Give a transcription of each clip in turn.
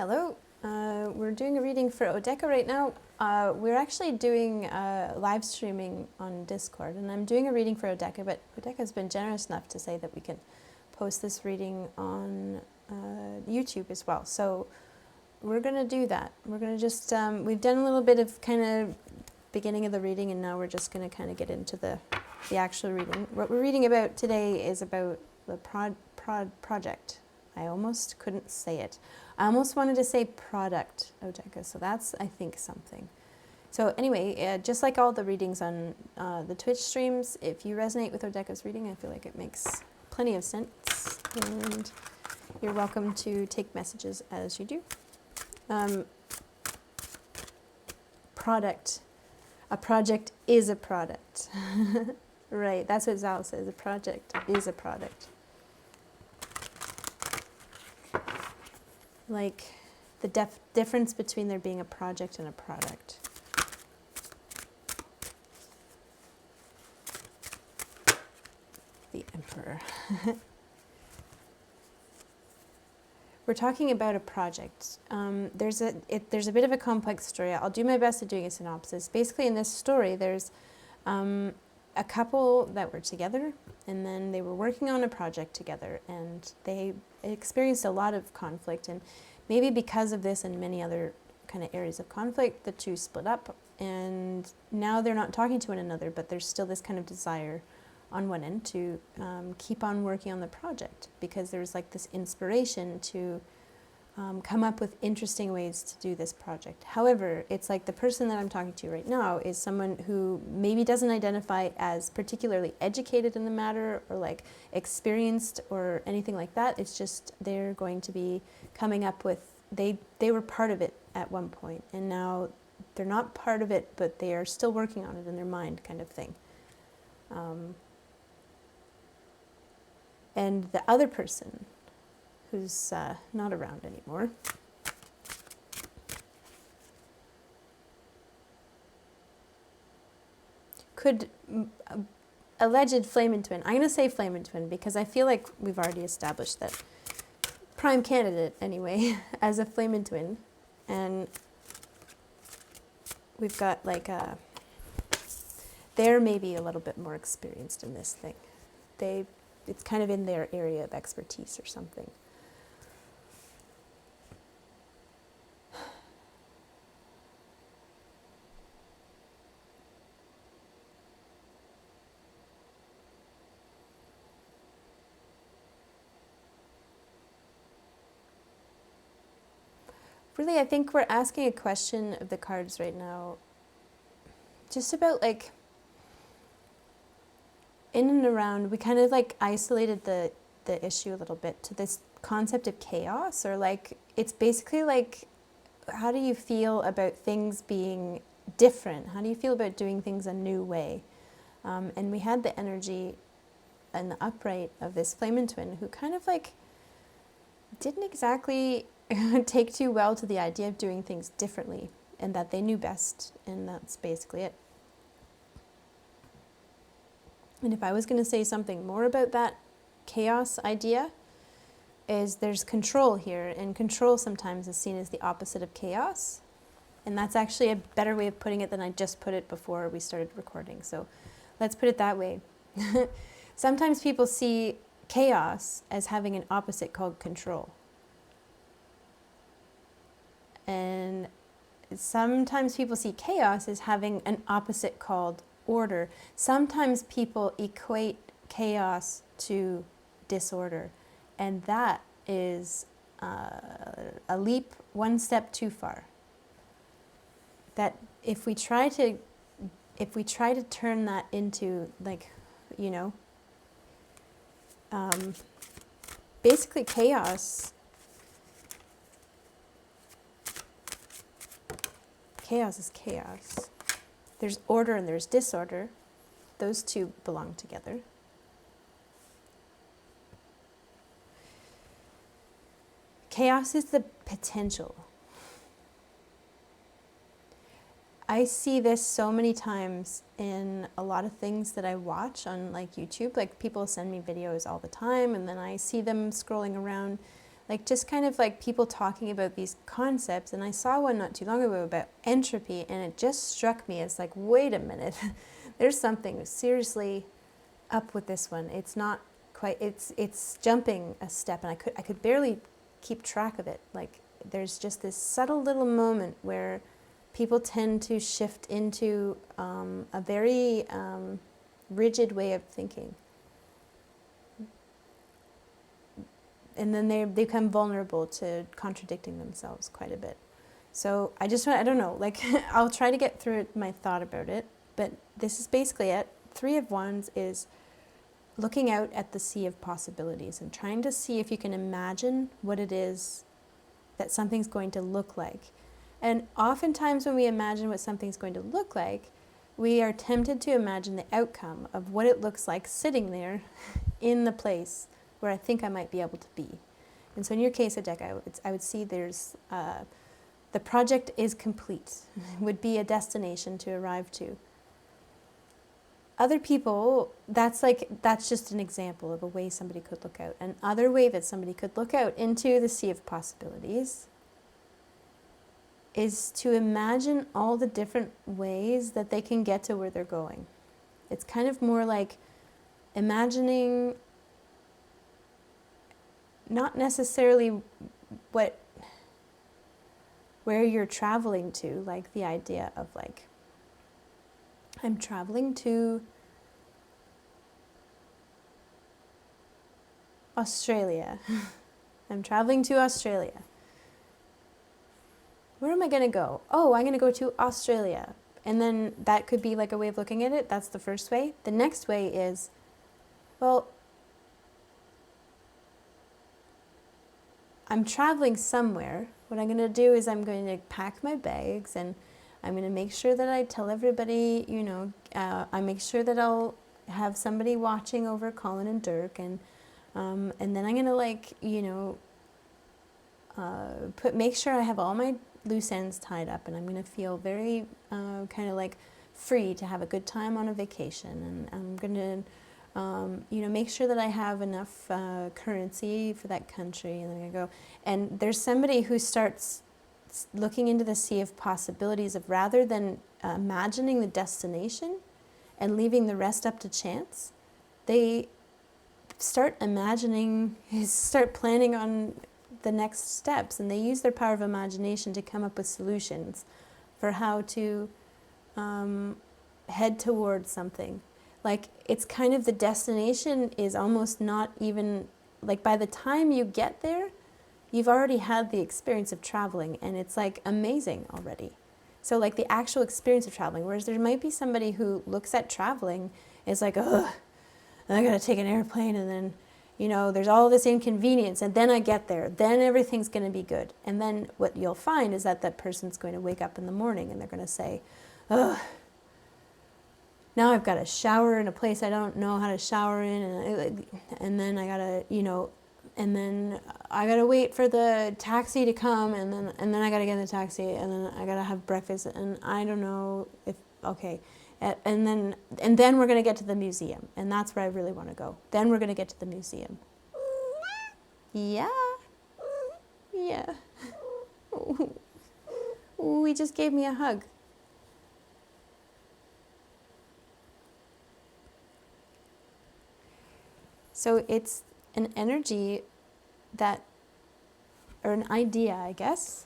Hello, we're doing a reading for 0DDECKA right now. We're actually doing live streaming on Discord, and I'm doing a reading for 0DDECKA, but 0DDECKA has been generous enough to say that we can post this reading on YouTube as well. So we're going to do that. We're going to just, we've done a little bit of kind of beginning of the reading, and now we're just going to kind of get into the actual reading. What we're reading about today is about the project. I almost couldn't say it. I almost wanted to say product, 0DDECKA, so that's, I think, something. So anyway, just like all the readings on the Twitch streams, if you resonate with 0DDECKA's reading, I feel like it makes plenty of sense, and you're welcome to take messages as you do. Product. A project is a product. Right, that's what Zal says, a project is a product. Like the difference between there being a project and a product. The Emperor. We're talking about a project. There's a bit of a complex story. I'll do my best at doing a synopsis. Basically, in this story, there's a couple that were together, and then they were working on a project together, and they experienced a lot of conflict, and maybe because of this and many other kind of areas of conflict, the two split up, and now they're not talking to one another, but there's still this kind of desire on one end to keep on working on the project, because there's like this inspiration to come up with interesting ways to do this project. However, it's like the person that I'm talking to right now is someone who maybe doesn't identify as particularly educated in the matter or like experienced or anything like that. It's just they're going to be coming up with, they were part of it at one point, and now they're not part of it, but they are still working on it in their mind, kind of thing. And the other person, who's not around anymore, could, alleged flame and twin. I'm going to say flame and twin because I feel like we've already established that prime candidate, anyway, as a flame and twin. And we've got like a, they're maybe a little bit more experienced in this thing. It's kind of in their area of expertise or something. Really, I think we're asking a question of the cards right now, just about like, in and around, we kind of like isolated the issue a little bit to this concept of chaos, or like, it's basically like, how do you feel about things being different? How do you feel about doing things a new way? And we had the energy and the upright of this flame and twin who kind of like didn't exactly take too well to the idea of doing things differently, and that they knew best, and that's basically it. And if I was going to say something more about that chaos idea, is there's control here, and control sometimes is seen as the opposite of chaos, and that's actually a better way of putting it than I just put it before we started recording, so let's put it that way. Sometimes people see chaos as having an opposite called control. And sometimes people see chaos as having an opposite called order. Sometimes people equate chaos to disorder, and that is a leap one step too far. That if we try to turn that into, like, you know, basically chaos is chaos. There's order and there's disorder. Those two belong together. Chaos is the potential. I see this so many times in a lot of things that I watch on like YouTube. Like people send me videos all the time, and then I see them scrolling around like just kind of like people talking about these concepts. And I saw one not too long ago about entropy, and it just struck me as like, wait a minute, there's something seriously up with this one. It's not quite, it's jumping a step, and I could barely keep track of it. Like there's just this subtle little moment where people tend to shift into a very rigid way of thinking. And then they become vulnerable to contradicting themselves quite a bit. So I don't know, like I'll try to get through my thought about it, but this is basically it. 3 of Wands is looking out at the sea of possibilities and trying to see if you can imagine what it is that something's going to look like. And oftentimes when we imagine what something's going to look like, we are tempted to imagine the outcome of what it looks like sitting there in the place where I think I might be able to be. And so in your case, Adeka, I would see there's, the project is complete, would be a destination to arrive to. Other people, that's just an example of a way somebody could look out. Another way that somebody could look out into the sea of possibilities is to imagine all the different ways that they can get to where they're going. It's kind of more like imagining not necessarily where you're traveling to, like the idea of like, I'm traveling to Australia. I'm traveling to Australia. Where am I going to go? Oh, I'm going to go to Australia. And then that could be like a way of looking at it. That's the first way. The next way is, well, I'm traveling somewhere. What I'm going to do is I'm going to pack my bags, and I'm going to make sure that I tell everybody, I make sure that I'll have somebody watching over Colin and Dirk, and then I'm going to make sure I have all my loose ends tied up, and I'm going to feel very kind of like free to have a good time on a vacation, and I'm going to make sure that I have enough currency for that country, and then I go. And there's somebody who starts looking into the sea of possibilities of, rather than imagining the destination and leaving the rest up to chance, they start planning on the next steps, and they use their power of imagination to come up with solutions for how to head towards something. Like, it's kind of, the destination is almost not even, like, by the time you get there, you've already had the experience of traveling, and it's like amazing already. So like the actual experience of traveling, whereas there might be somebody who looks at traveling is like, ugh, I gotta take an airplane, and then, there's all this inconvenience, and then I get there, then everything's gonna be good. And then what you'll find is that person's going to wake up in the morning and they're gonna say, ugh, now I've got to shower in a place I don't know how to shower in, and then I gotta, and then I gotta wait for the taxi to come, and then I gotta get in the taxi, and then I gotta have breakfast, and I don't know if, okay, and then we're gonna get to the museum, and that's where I really want to go. Then we're gonna get to the museum. Yeah, yeah. Ooh, he just gave me a hug. So it's an energy that, or an idea, I guess.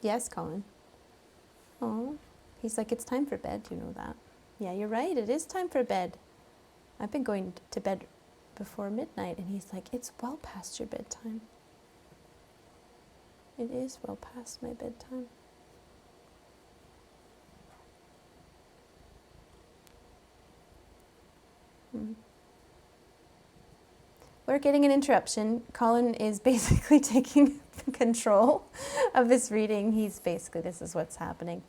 Yes, Colin. Oh, he's like, it's time for bed, you know that. Yeah, you're right, it is time for bed. I've been going to bed before midnight, and he's like, it's well past your bedtime. It is well past my bedtime. We're getting an interruption. Colin is basically taking control of this reading. This is what's happening.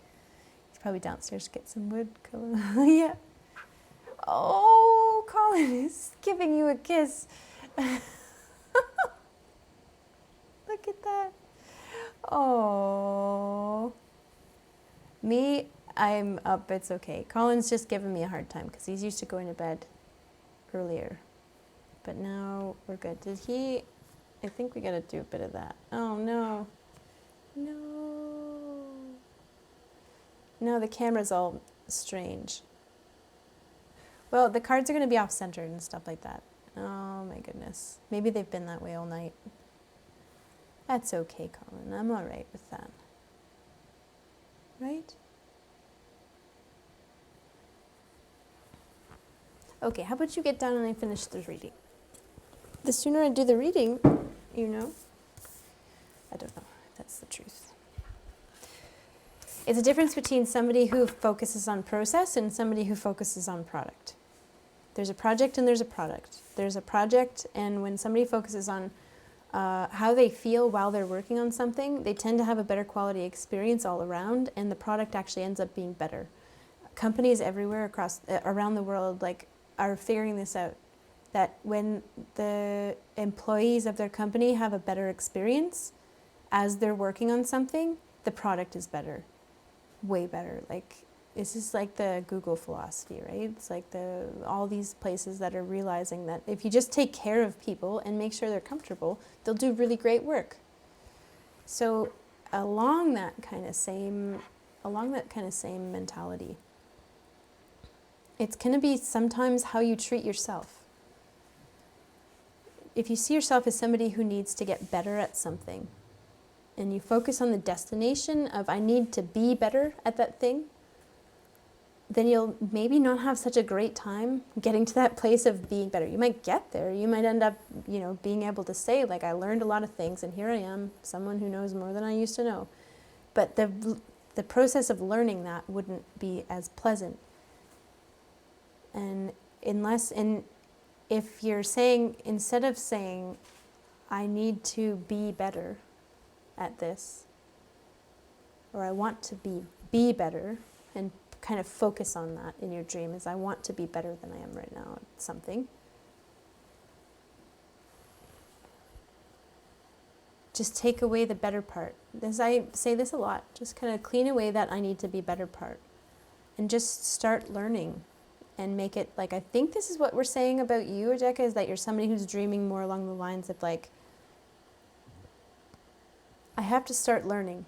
He's probably downstairs to get some wood. Yeah. Oh, Colin is giving you a kiss. Look at that. Oh. Me, I'm up, it's okay. Colin's just giving me a hard time because he's used to going to bed earlier. But now we're good. Did he I think we gotta do a bit of that. Oh no. No. No, the camera's all strange. Well, the cards are gonna be off-centered and stuff like that. Oh my goodness. Maybe they've been that way all night. That's okay, Colin. I'm all right with that. Right? Okay, how about you get down and I finish the reading? The sooner I do the reading, you know. I don't know if that's the truth. It's a difference between somebody who focuses on process and somebody who focuses on product. There's a project and there's a product. There's a project, and when somebody focuses on how they feel while they're working on something, they tend to have a better quality experience all around, and the product actually ends up being better. Companies everywhere around the world are figuring this out, that when the employees of their company have a better experience as they're working on something, the product is better, way better. This is like the Google philosophy, right? It's like all these places that are realizing that if you just take care of people and make sure they're comfortable, they'll do really great work. So along that kind of same mentality, it's going to be sometimes how you treat yourself. If you see yourself as somebody who needs to get better at something, and you focus on the destination of I need to be better at that thing, then you'll maybe not have such a great time getting to that place of being better. You might get there. You might end up, being able to say, I learned a lot of things, and here I am, someone who knows more than I used to know. But the process of learning that wouldn't be as pleasant. And if you're saying, instead of saying, I need to be better at this, or I want to be better, and kind of focus on that in your dream, is I want to be better than I am right now at something. Just take away the better part. I say this a lot, just kind of clean away that I need to be better part, and just start learning. And make it I think this is what we're saying about you, Decka, is that you're somebody who's dreaming more along the lines of I have to start learning.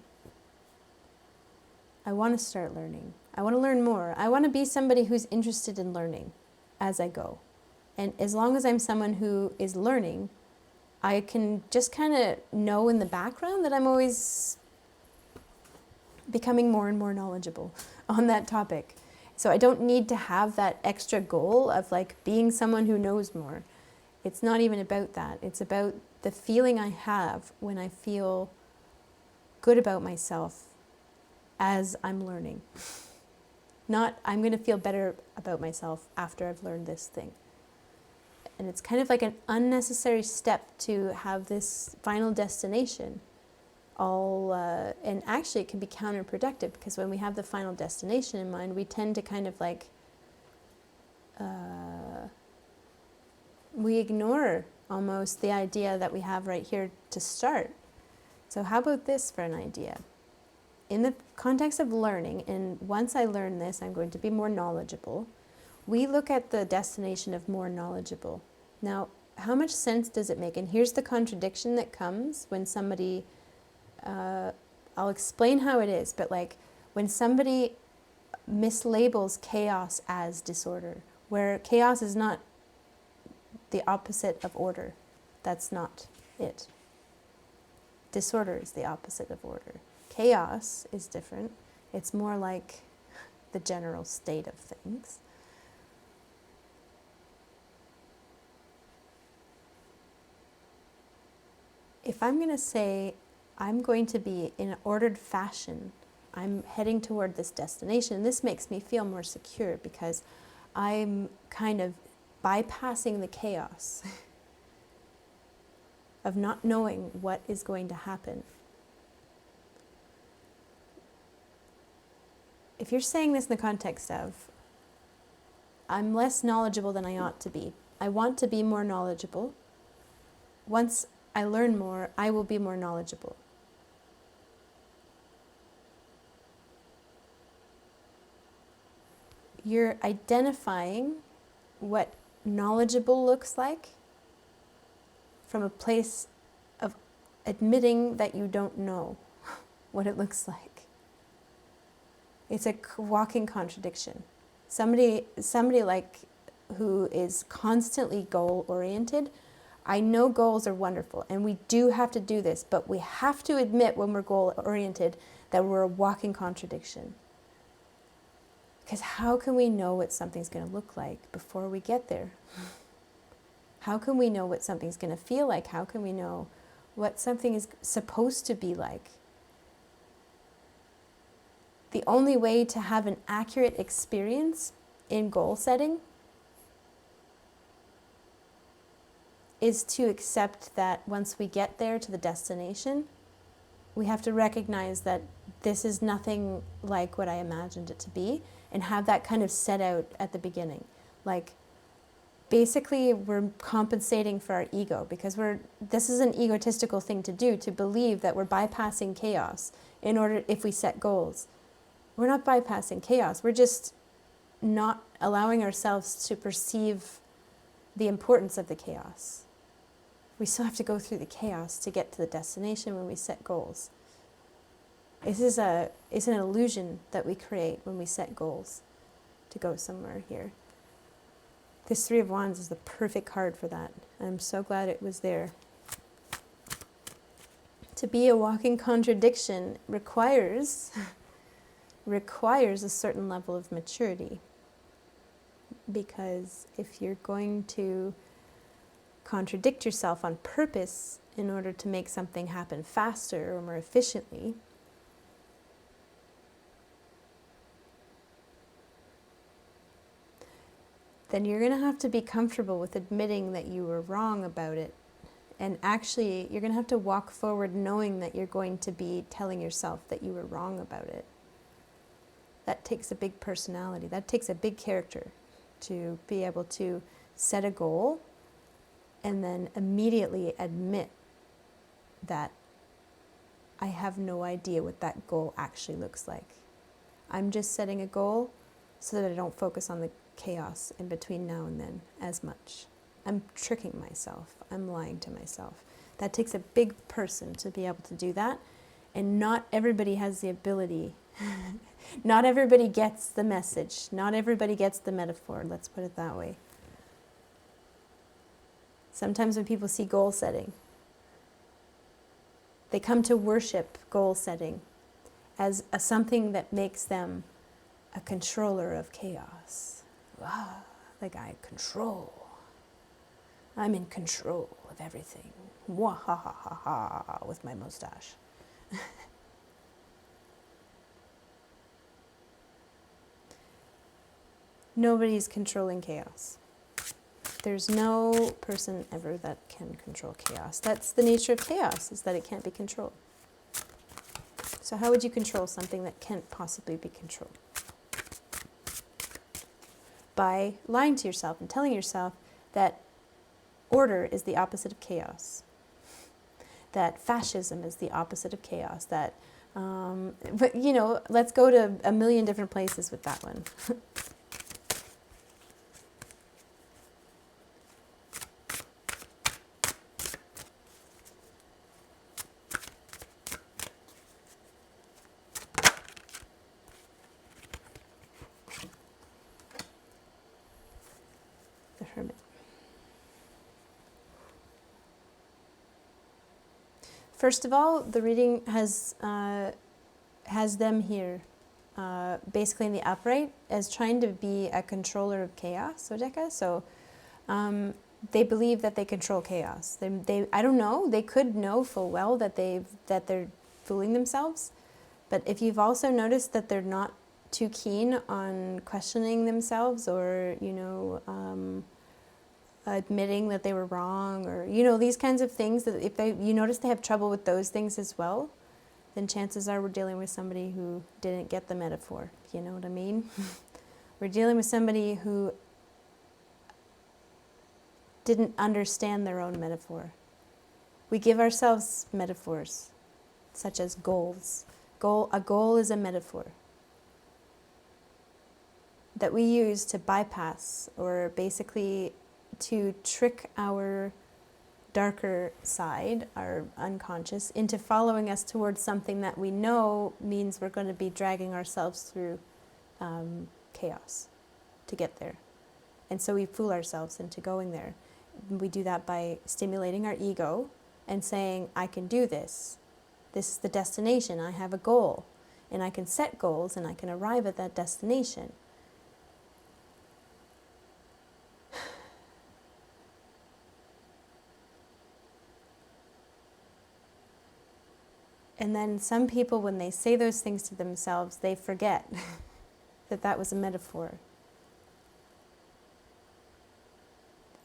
I want to start learning. I want to learn more. I want to be somebody who's interested in learning as I go. And as long as I'm someone who is learning, I can just kind of know in the background that I'm always becoming more and more knowledgeable on that topic. So I don't need to have that extra goal of being someone who knows more. It's not even about that. It's about the feeling I have when I feel good about myself as I'm learning. Not, I'm going to feel better about myself after I've learned this thing. And it's kind of like an unnecessary step to have this final destination. And actually it can be counterproductive, because when we have the final destination in mind, we tend to kind of we ignore almost the idea that we have right here to start. So how about this for an idea? In the context of learning, and once I learn this, I'm going to be more knowledgeable. We look at the destination of more knowledgeable. Now, how much sense does it make? And here's the contradiction that comes when somebody... I'll explain how it is, but when somebody mislabels chaos as disorder, where chaos is not the opposite of order. That's not it. Disorder is the opposite of order. Chaos is different. It's more like the general state of things. If I'm going to say, I'm going to be in an ordered fashion, I'm heading toward this destination, this makes me feel more secure because I'm kind of bypassing the chaos of not knowing what is going to happen. If you're saying this in the context of, I'm less knowledgeable than I ought to be, I want to be more knowledgeable, once I learn more, I will be more knowledgeable. You're identifying what knowledgeable looks like from a place admitting that you don't know what it looks like. It's a walking contradiction. Somebody like who is constantly goal-oriented, I know goals are wonderful, and we do have to do this, but we have to admit when we're goal-oriented that we're a walking contradiction. Because how can we know what something's going to look like before we get there? How can we know what something's going to feel like? How can we know what something is supposed to be like? The only way to have an accurate experience in goal setting is to accept that once we get there to the destination, we have to recognize that this is nothing like what I imagined it to be, and have that kind of set out at the beginning. Like, basically, we're compensating for our ego, because this is an egotistical thing to do, to believe that we're bypassing chaos in order, if we set goals. We're not bypassing chaos, we're just not allowing ourselves to perceive the importance of the chaos. We still have to go through the chaos to get to the destination when we set goals. It's an illusion that we create when we set goals to go somewhere here. This Three of Wands is the perfect card for that. I'm so glad it was there. To be a walking contradiction requires a certain level of maturity. Because if you're going to contradict yourself on purpose in order to make something happen faster or more efficiently, then you're going to have to be comfortable with admitting that you were wrong about it. And actually, you're going to have to walk forward knowing that you're going to be telling yourself that you were wrong about it. That takes a big personality. That takes a big character to be able to set a goal and then immediately admit that I have no idea what that goal actually looks like. I'm just setting a goal so that I don't focus on the chaos in between now and then as much. I'm tricking myself. I'm lying to myself. That takes a big person to be able to do that, and not everybody has the ability. Not everybody gets the message. Not everybody gets the metaphor. Let's put it that way. Sometimes when people see goal setting, they come to worship goal setting as something that makes them a controller of chaos. Wow, like I control. I'm in control of everything. Wah ha ha ha ha with my mustache. Nobody's controlling chaos. There's no person ever that can control chaos. That's the nature of chaos, is that it can't be controlled. So how would you control something that can't possibly be controlled? By lying to yourself and telling yourself that order is the opposite of chaos, that fascism is the opposite of chaos, that, but you know, let's go to a million different places with that one. The Hermit. First of all, the reading has them here, basically in the upright, as trying to be a controller of chaos, 0DDECKA. So they believe that they control chaos. I don't know. They could know full well that they're fooling themselves. But if you've also noticed that they're not too keen on questioning themselves, or admitting that they were wrong, or these kinds of things, that if you notice they have trouble with those things as well, then chances are we're dealing with somebody who didn't get the metaphor. You know what I mean? We're dealing with somebody who didn't understand their own metaphor. We give ourselves metaphors, such as goals. A goal is a metaphor that we use to bypass, or basically to trick our darker side, our unconscious, into following us towards something that we know means we're going to be dragging ourselves through chaos to get there. And so we fool ourselves into going there. We do that by stimulating our ego and saying, I can do this. This is the destination. I have a goal. And I can set goals and I can arrive at that destination. And then some people, when they say those things to themselves, they forget that that was a metaphor.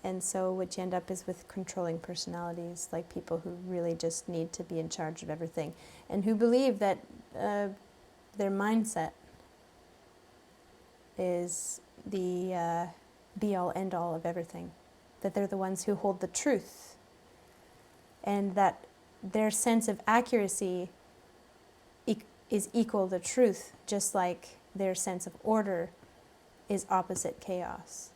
And so what you end up is with controlling personalities, like people who really just need to be in charge of everything, and who believe that their mindset is the be-all, end-all of everything, that they're the ones who hold the truth, and that their sense of accuracy is equal to truth, just like their sense of order is opposite chaos.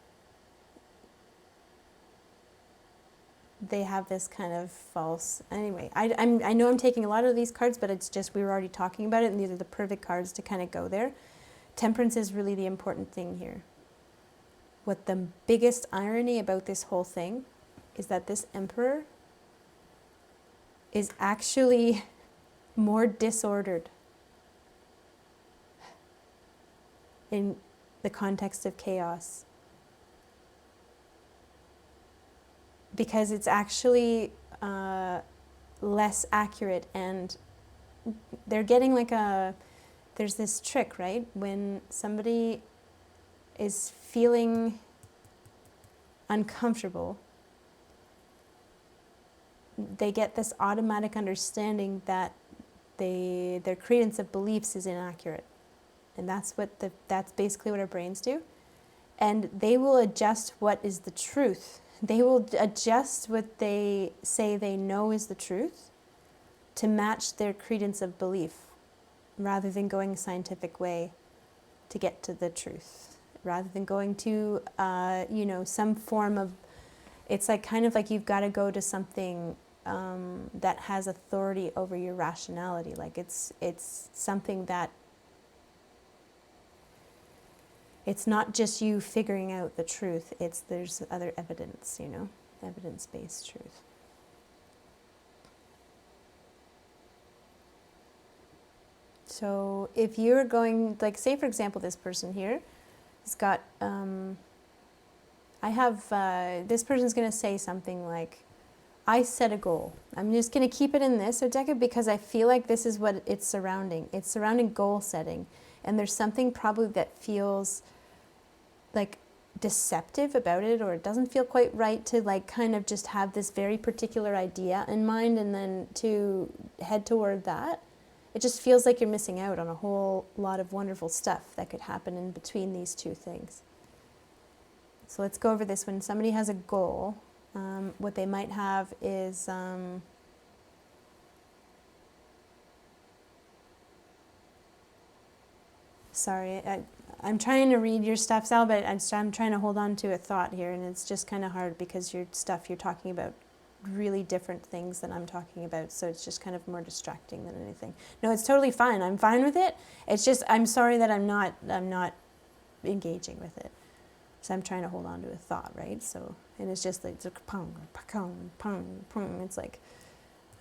They have this kind of false... Anyway, I know I'm taking a lot of these cards, but it's just we were already talking about it, and these are the perfect cards to kind of go there. Temperance is really the important thing here. What the biggest irony about this whole thing is that this emperor is actually more disordered in the context of chaos, because it's actually less accurate, and they're getting like there's this trick, right? When somebody is feeling uncomfortable, they get this automatic understanding that their credence of beliefs is inaccurate. And that's basically what our brains do. And they will adjust what is the truth. They will adjust what they say they know is the truth to match their credence of belief, rather than going a scientific way to get to the truth, rather than going to some form of... It's like kind of like you've got to go to something that has authority over your rationality. Like it's something that... It's not just you figuring out the truth, there's other evidence, evidence-based truth. So if you're going, like say for example this person here has got, this person's going to say something like, I set a goal. I'm just going to keep it in this, 0DDECKA, because I feel like this is what it's surrounding. It's surrounding goal setting. And there's something probably that feels like deceptive about it, or it doesn't feel quite right to like kind of just have this very particular idea in mind and then to head toward that. It just feels like you're missing out on a whole lot of wonderful stuff that could happen in between these two things. So let's go over this. When somebody has a goal, what they might have is sorry, I'm trying to read your stuff, Sal, but I'm trying to hold on to a thought here, and it's just kind of hard because your stuff you're talking about really different things than I'm talking about, so it's just kind of more distracting than anything. No, it's totally fine. I'm fine with it. It's just I'm sorry that I'm not engaging with it. So I'm trying to hold on to a thought, right? So, and it's just like it's like pong, pong, pong, pong. It's like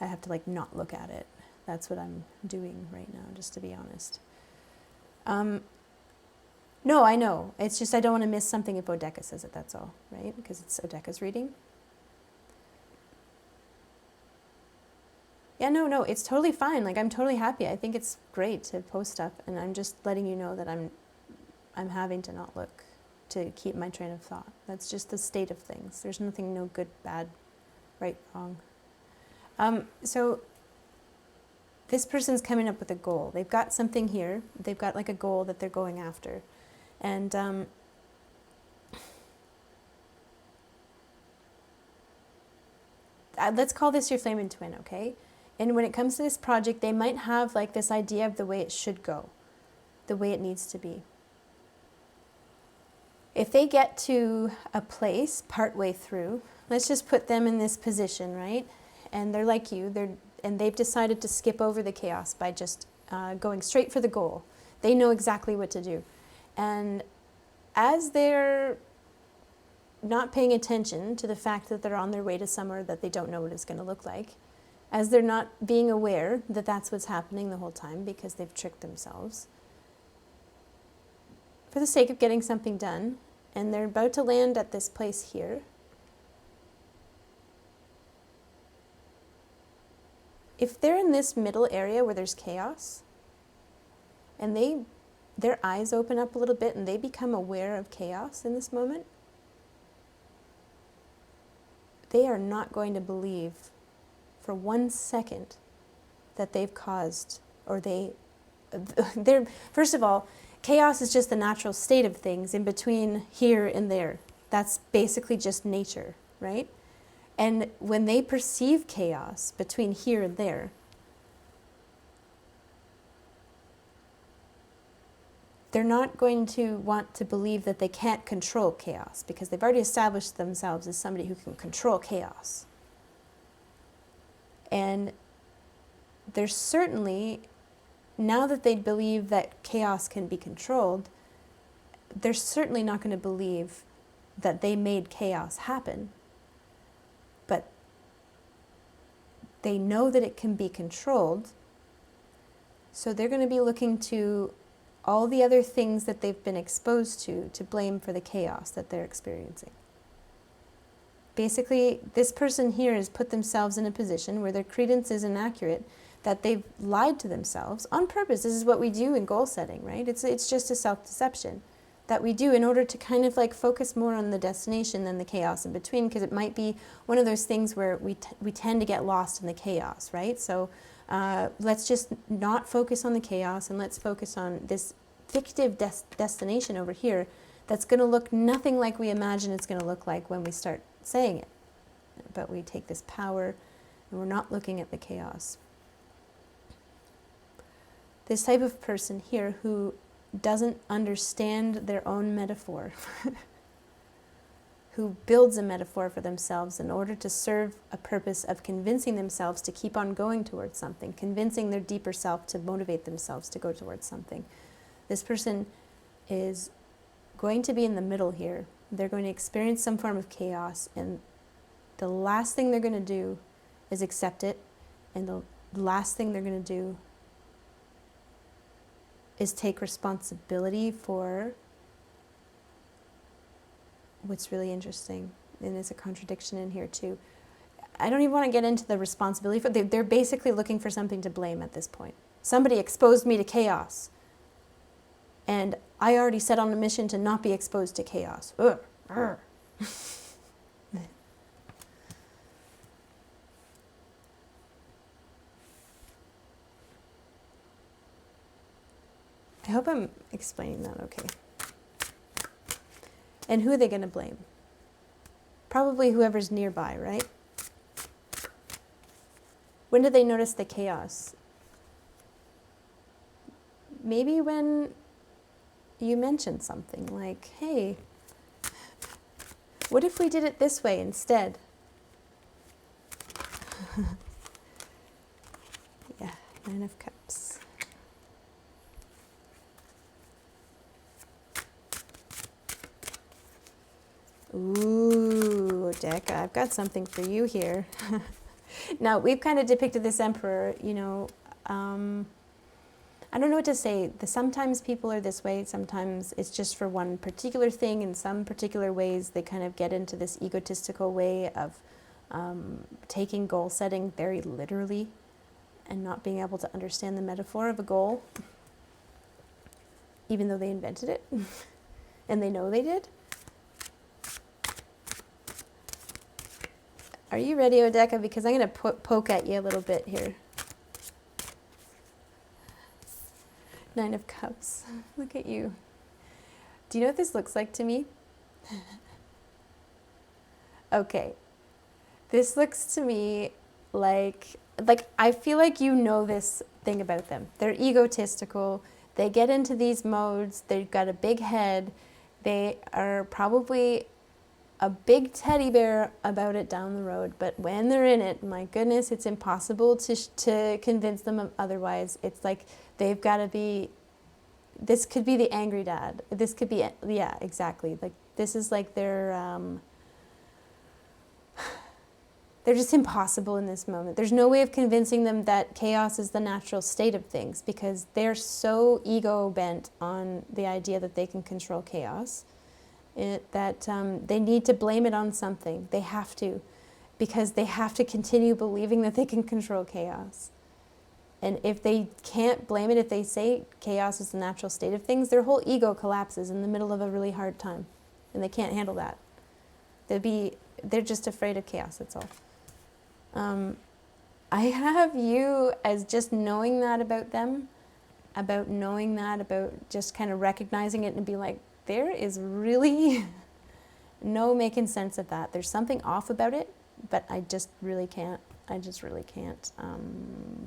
I have to like not look at it. That's what I'm doing right now, just to be honest. No, I know. It's just I don't want to miss something if 0DDECKA says it, that's all, right? Because it's 0DDECKA's reading. Yeah, no, it's totally fine. Like, I'm totally happy. I think it's great to post stuff, and I'm just letting you know that I'm having to not look to keep my train of thought. That's just the state of things. There's nothing, no good, bad, right, wrong. So this person's coming up with a goal. They've got something here. They've got like a goal that they're going after. And let's call this your flaming twin, okay? And when it comes to this project, they might have like this idea of the way it should go, the way it needs to be. If they get to a place partway through let's just put them in this position, right? And they're like you, and they've decided to skip over the chaos by just going straight for the goal. They know exactly what to do. And as they're not paying attention to the fact that they're on their way to somewhere that they don't know what it's going to look like, as they're not being aware that that's what's happening the whole time because they've tricked themselves, for the sake of getting something done, and they're about to land at this place here, if they're in this middle area where there's chaos, and their eyes open up a little bit and they become aware of chaos in this moment, they are not going to believe for 1 second that they've caused, or they're, first of all, chaos is just the natural state of things in between here and there. That's basically just nature, right? And when they perceive chaos between here and there, they're not going to want to believe that they can't control chaos, because they've already established themselves as somebody who can control chaos. And there's certainly, now that they believe that chaos can be controlled, they're certainly not going to believe that they made chaos happen. But they know that it can be controlled, so they're going to be looking to all the other things that they've been exposed to blame for the chaos that they're experiencing. Basically, this person here has put themselves in a position where their credence is inaccurate, that they've lied to themselves on purpose. This is what we do in goal setting, right? It's just a self-deception that we do in order to kind of like focus more on the destination than the chaos in between, because it might be one of those things where we tend to get lost in the chaos, right? So let's just not focus on the chaos, and let's focus on this fictive destination over here that's going to look nothing like we imagine it's going to look like when we start saying it. But we take this power and we're not looking at the chaos. This type of person here who doesn't understand their own metaphor, who builds a metaphor for themselves in order to serve a purpose of convincing themselves to keep on going towards something, convincing their deeper self to motivate themselves to go towards something. This person is going to be in the middle here. They're going to experience some form of chaos, and the last thing they're going to do is accept it, and the last thing they're going to do is take responsibility for what's really interesting, and there's a contradiction in here too. I don't even want to get into the responsibility, for they're basically looking for something to blame at this point. Somebody exposed me to chaos, and I already set on a mission to not be exposed to chaos. Ugh. I hope I'm explaining that okay. And who are they going to blame? Probably whoever's nearby, right? When do they notice the chaos? Maybe when you mention something like, hey, what if we did it this way instead? Yeah, 9 of Cups. Ooh, Decca, I've got something for you here. Now, we've kind of depicted this emperor, you know, I don't know what to say. Sometimes people are this way, sometimes it's just for one particular thing. In some particular ways, they kind of get into this egotistical way of taking goal setting very literally and not being able to understand the metaphor of a goal, even though they invented it and they know they did. Are you ready, Odeka? Because I'm going to poke at you a little bit here. 9 of Cups. Look at you. Do you know what this looks like to me? Okay. This looks to me like I feel like you know this thing about them. They're egotistical. They get into these modes. They've got a big head. They are probably a big teddy bear about it down the road, but when they're in it, my goodness, it's impossible to convince them otherwise. It's like they've got to be, this could be the angry dad. This could be, yeah, exactly. Like this is like they're just impossible in this moment. There's no way of convincing them that chaos is the natural state of things, because they're so ego bent on the idea that they can control chaos that they need to blame it on something. They have to, because they have to continue believing that they can control chaos. And if they can't blame it, if they say chaos is the natural state of things, their whole ego collapses in the middle of a really hard time. And they can't handle that. They're just afraid of chaos, that's all. I have you as just knowing that about them, about knowing that, about just kind of recognizing it and be like, there is really no making sense of that. There's something off about it, but I just really can't.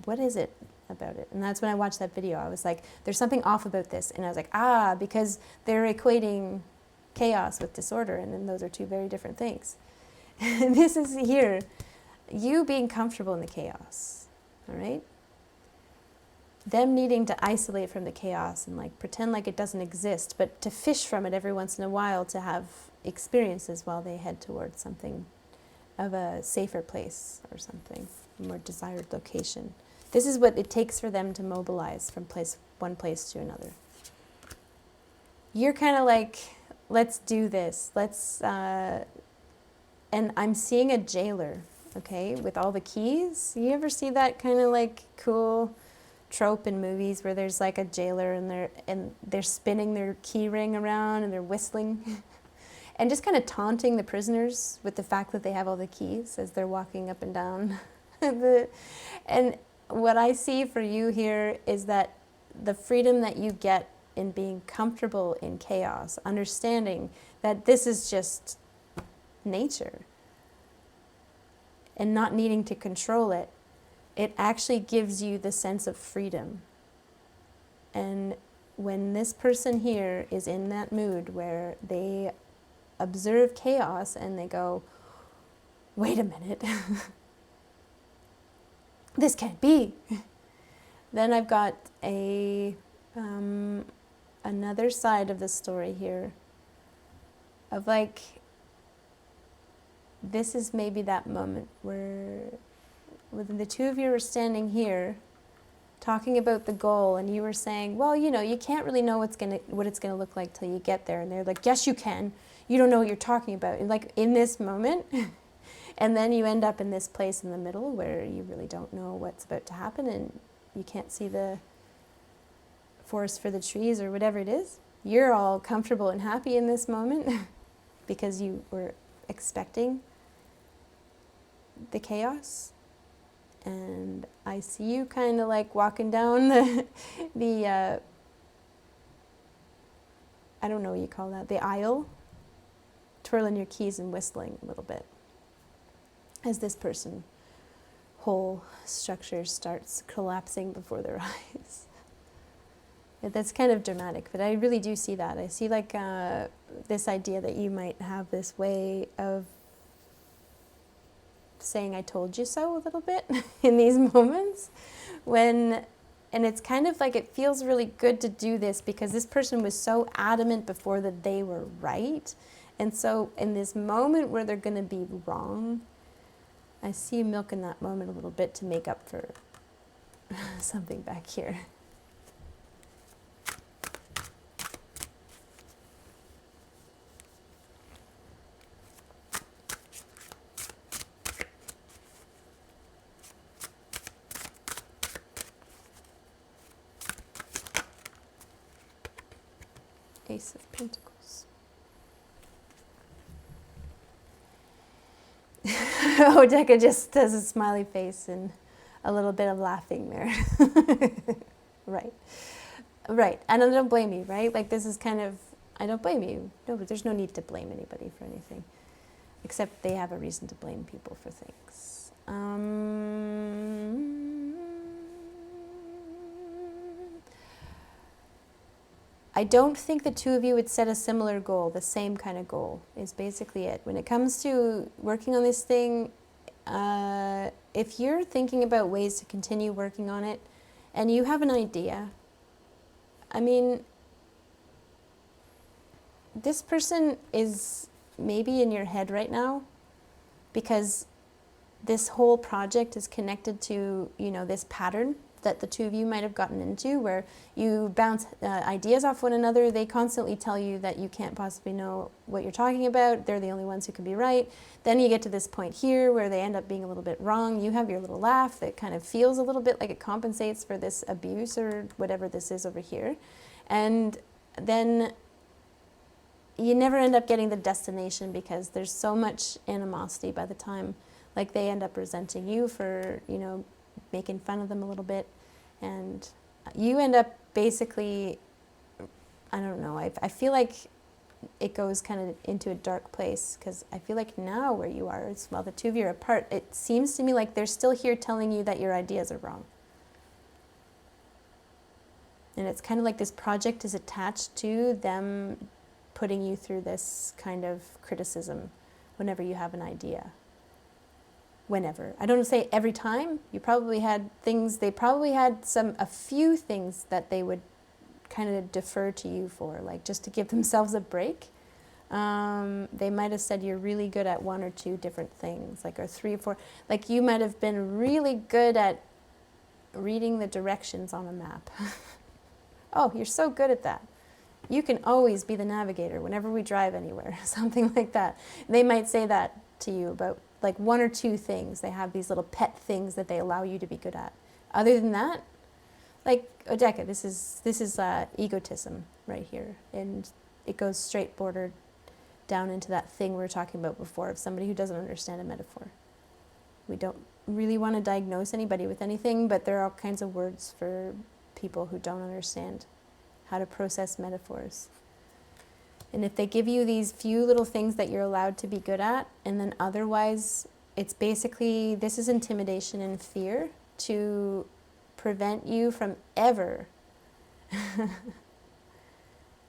What is it about it? And that's when I watched that video. I was like, there's something off about this. And I was like, because they're equating chaos with disorder, and then those are two very different things. And this is here. You being comfortable in the chaos, all right? Them needing to isolate from the chaos and like pretend like it doesn't exist, but to fish from it every once in a while to have experiences while they head towards something of a safer place or something, a more desired location. This is what it takes for them to mobilize from one place to another. You're kind of like, let's do this. And I'm seeing a jailer. Okay, with all the keys. You ever see that kind of like cool trope in movies where there's like a jailer and they're spinning their key ring around and they're whistling and just kind of taunting the prisoners with the fact that they have all the keys as they're walking up and down. And what I see for you here is that the freedom that you get in being comfortable in chaos, understanding that this is just nature, and not needing to control it, it actually gives you the sense of freedom. And when this person here is in that mood where they observe chaos and they go, wait a minute, this can't be. Then I've got another side of the story here of like, this is maybe that moment where when the two of you are standing here talking about the goal and you were saying, well, you can't really know what it's gonna look like till you get there. And they're like, yes, you can. You don't know what you're talking about. And like in this moment, and then you end up in this place in the middle where you really don't know what's about to happen and you can't see the forest for the trees or whatever it is. You're all comfortable and happy in this moment because you were expecting the chaos. And I see you kind of like walking down the I don't know what you call that, the aisle, twirling your keys and whistling a little bit as this person whole structure starts collapsing before their eyes. That's kind of dramatic, but I really do see that. I see like this idea that you might have this way of saying I told you so a little bit in these moments and it's kind of like it feels really good to do this because this person was so adamant before that they were right. And so in this moment where they're going to be wrong, I see you milking that moment a little bit to make up for something back here. Ace of Pentacles. Oh, Decca just does a smiley face and a little bit of laughing there. Right. Right. And I don't blame you, right? Like this is kind of, I don't blame you. No, but there's no need to blame anybody for anything. Except they have a reason to blame people for things. I don't think the two of you would set a similar goal, the same kind of goal is basically it. When it comes to working on this thing, if you're thinking about ways to continue working on it and you have an idea, I mean, this person is maybe in your head right now because this whole project is connected to, you know, this pattern that the two of you might have gotten into where you bounce ideas off one another. They constantly tell you that you can't possibly know what you're talking about. They're the only ones who can be right. Then you get to this point here where they end up being a little bit wrong. You have your little laugh that kind of feels a little bit like it compensates for this abuse or whatever this is over here. And then you never end up getting the destination because there's so much animosity by the time, like, they end up resenting you for, you know, making fun of them a little bit, and you end up basically, I don't know, I feel like it goes kind of into a dark place because I feel like now where you are, it's, while the two of you are apart, it seems to me like they're still here telling you that your ideas are wrong. And it's kind of like this project is attached to them putting you through this kind of criticism whenever you have an idea. Whenever. I don't say every time. You probably had things, they probably had a few things that they would kind of defer to you for, like just to give themselves a break. They might have said you're really good at one or two different things, like, or three or four. Like, you might have been really good at reading the directions on a map. Oh, you're so good at that. You can always be the navigator whenever we drive anywhere, something like that. They might say that to you about like one or two things. They have these little pet things that they allow you to be good at. Other than that, like, 0DDECKA, this is egotism right here, and it goes straight bordered down into that thing we were talking about before of somebody who doesn't understand a metaphor. We don't really want to diagnose anybody with anything, but there are all kinds of words for people who don't understand how to process metaphors. And if they give you these few little things that you're allowed to be good at, and then otherwise, it's basically, this is intimidation and fear to prevent you from ever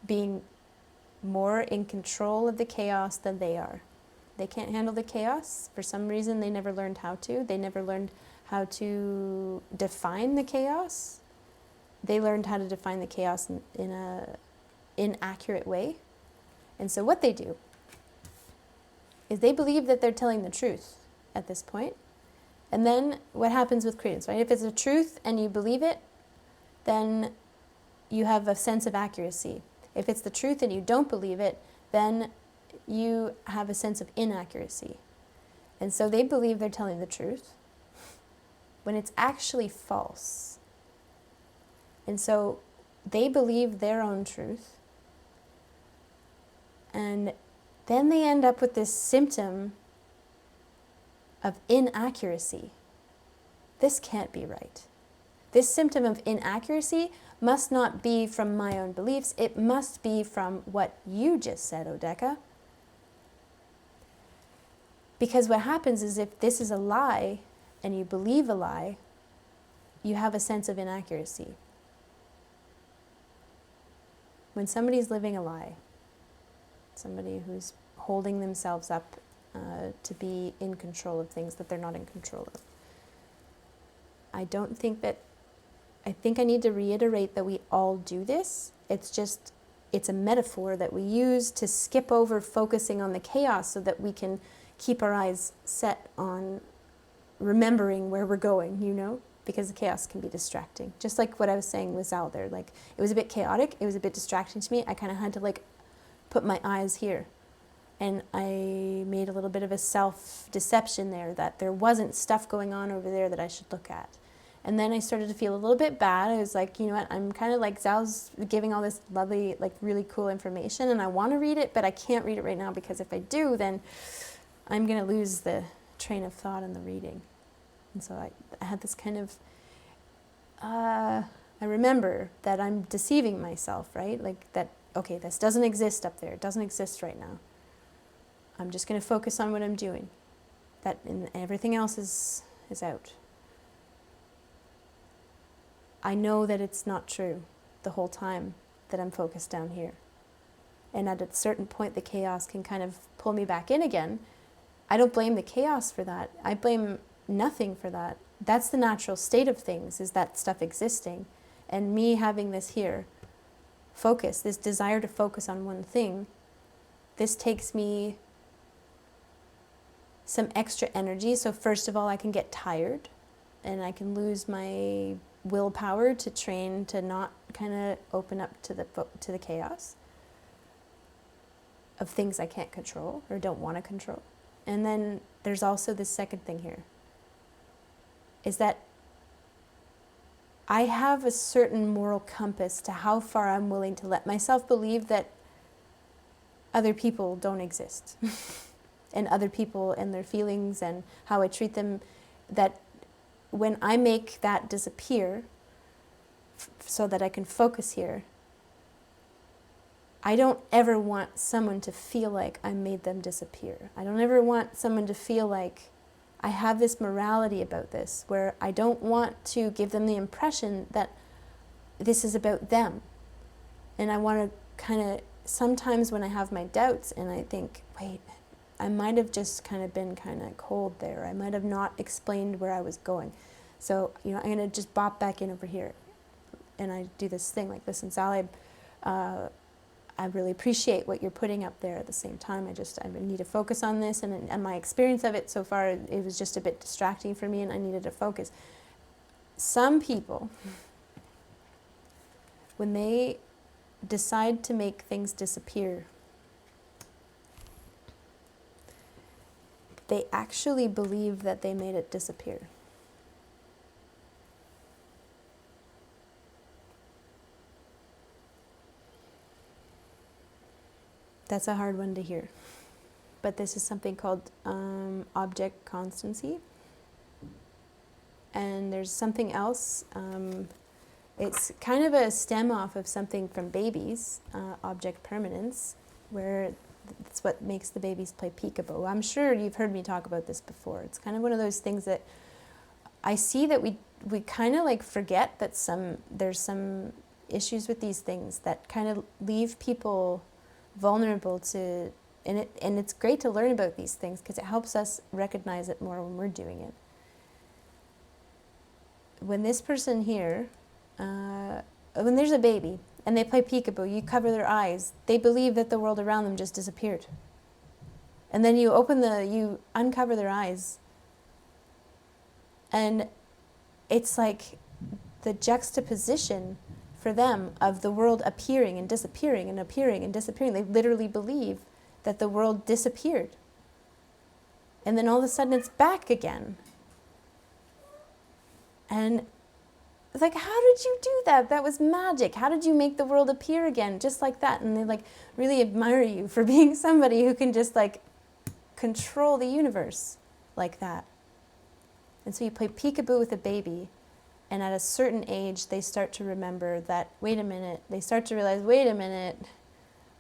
being more in control of the chaos than they are. They can't handle the chaos. For some reason, they never learned how to. They never learned how to define the chaos. They learned how to define the chaos in an inaccurate way. And so what they do is they believe that they're telling the truth at this point. And then what happens with credence, right? If it's a truth and you believe it, then you have a sense of accuracy. If it's the truth and you don't believe it, then you have a sense of inaccuracy. And so they believe they're telling the truth when it's actually false. And so they believe their own truth. And then they end up with this symptom of inaccuracy. This can't be right. This symptom of inaccuracy must not be from my own beliefs. It must be from what you just said, 0DDECKA. Because what happens is if this is a lie and you believe a lie, you have a sense of inaccuracy. When somebody's living a lie, somebody who's holding themselves up to be in control of things that they're not in control of. I think I need to reiterate that we all do this. It's a metaphor that we use to skip over focusing on the chaos so that we can keep our eyes set on remembering where we're going, you know? Because the chaos can be distracting. Just like what I was saying with Zal there. Like, it was a bit chaotic, it was a bit distracting to me. I kind of had to like put my eyes here. And I made a little bit of a self-deception there that there wasn't stuff going on over there that I should look at. And then I started to feel a little bit bad. I was like, you know what, I'm kind of like, Zal's giving all this lovely, like really cool information and I want to read it, but I can't read it right now because if I do, then I'm going to lose the train of thought in the reading. And so I had this kind of, I remember that I'm deceiving myself, right? Like that, okay, this doesn't exist up there. It doesn't exist right now. I'm just going to focus on what I'm doing. And everything else is out. I know that it's not true the whole time. that I'm focused down here. And at a certain point, the chaos can kind of pull me back in again. I don't blame the chaos for that. I blame nothing for that. That's the natural state of things, is that stuff existing. And me having this here, focus, this desire to focus on one thing, this takes me some extra energy. So first of all, I can get tired and I can lose my willpower to train to not kind of open up to the chaos of things I can't control or don't want to control. And then there's also this second thing here, is that I have a certain moral compass to how far I'm willing to let myself believe that other people don't exist. And other people and their feelings and how I treat them, that when I make that disappear so that I can focus here, I don't ever want someone to feel like I made them disappear. I don't ever want someone to feel like I have this morality about this, where I don't want to give them the impression that this is about them. And I want to kind of, sometimes when I have my doubts and I think, wait, I might have just kind of been kind of cold there. I might have not explained where I was going. So, I'm going to just bop back in over here. And I do this thing like, listen, Sally, I really appreciate what you're putting up there. At the same time, I need to focus on this. And my experience of it so far, it was just a bit distracting for me and I needed to focus. Some people, when they decide to make things disappear, they actually believe that they made it disappear. That's a hard one to hear. But this is something called object constancy. And there's something else. It's kind of a stem off of something from babies, object permanence, where it's what makes the babies play peekaboo. I'm sure you've heard me talk about this before. It's kind of one of those things that I see that we kind of like forget that there's some issues with these things that kind of leave people vulnerable to, and it's great to learn about these things because it helps us recognize it more when we're doing it. When this person here, when there's a baby and they play peekaboo, you cover their eyes, they believe that the world around them just disappeared. And then you uncover their eyes, and it's like the juxtaposition for them of the world appearing and disappearing and appearing and disappearing. They literally believe that the world disappeared. And then all of a sudden it's back again. And it's like, how did you do that? That was magic. How did you make the world appear again just like that? And they like really admire you for being somebody who can just like control the universe like that. And so you play peekaboo with a baby, and at a certain age they start to remember that, wait a minute, they start to realize, wait a minute,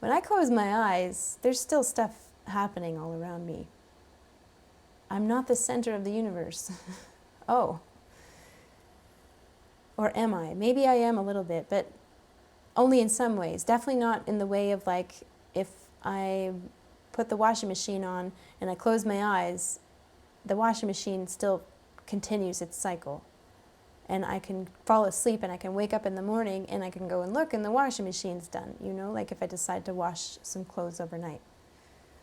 when I close my eyes, there's still stuff happening all around me. I'm not the center of the universe. Oh. Or am I? Maybe I am a little bit, but only in some ways. Definitely not in the way of like, if I put the washing machine on and I close my eyes, the washing machine still continues its cycle. And I can fall asleep and I can wake up in the morning and I can go and look and the washing machine's done, like if I decide to wash some clothes overnight.